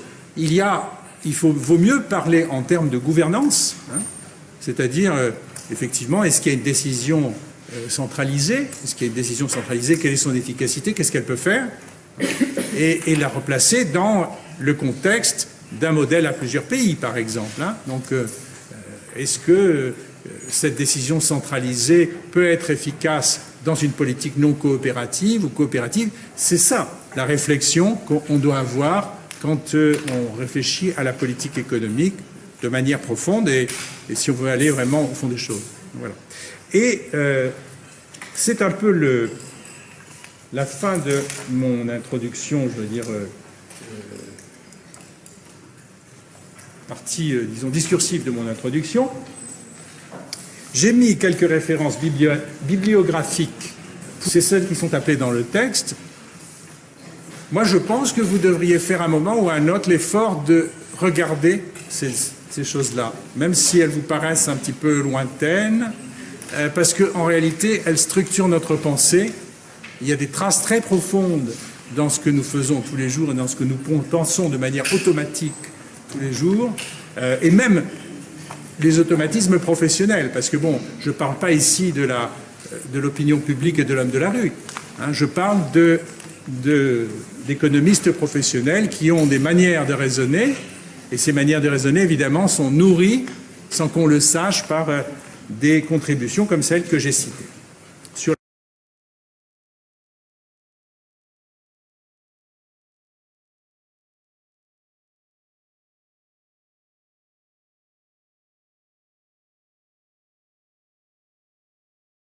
Vaut mieux parler en termes de gouvernance, hein, c'est-à-dire, effectivement, est-ce qu'il y a une décision centralisée? Est-ce qu'il y a une décision centralisée? Quelle est son efficacité? Qu'est-ce qu'elle peut faire? Et la replacer dans le contexte d'un modèle à plusieurs pays, par exemple. Hein. Donc, est-ce que cette décision centralisée peut être efficace dans une politique non coopérative ou coopérative? C'est ça, la réflexion qu'on doit avoir quand on réfléchit à la politique économique de manière profonde et si on veut aller vraiment au fond des choses. Voilà. Et c'est un peu la fin de mon introduction, je veux dire, partie, disons, discursive de mon introduction. J'ai mis quelques références bibliographiques. C'est celles qui sont appelées dans le texte. Moi, je pense que vous devriez faire à un moment ou à un autre l'effort de regarder ces choses-là, même si elles vous paraissent un petit peu lointaines, parce qu'en réalité, elles structurent notre pensée. Il y a des traces très profondes dans ce que nous faisons tous les jours et dans ce que nous pensons de manière automatique tous les jours, et même les automatismes professionnels, parce que bon, je ne parle pas ici de l'opinion publique et de l'homme de la rue, hein, je parle d'économistes professionnels qui ont des manières de raisonner, et ces manières de raisonner, évidemment, sont nourries, sans qu'on le sache, par des contributions comme celles que j'ai citées.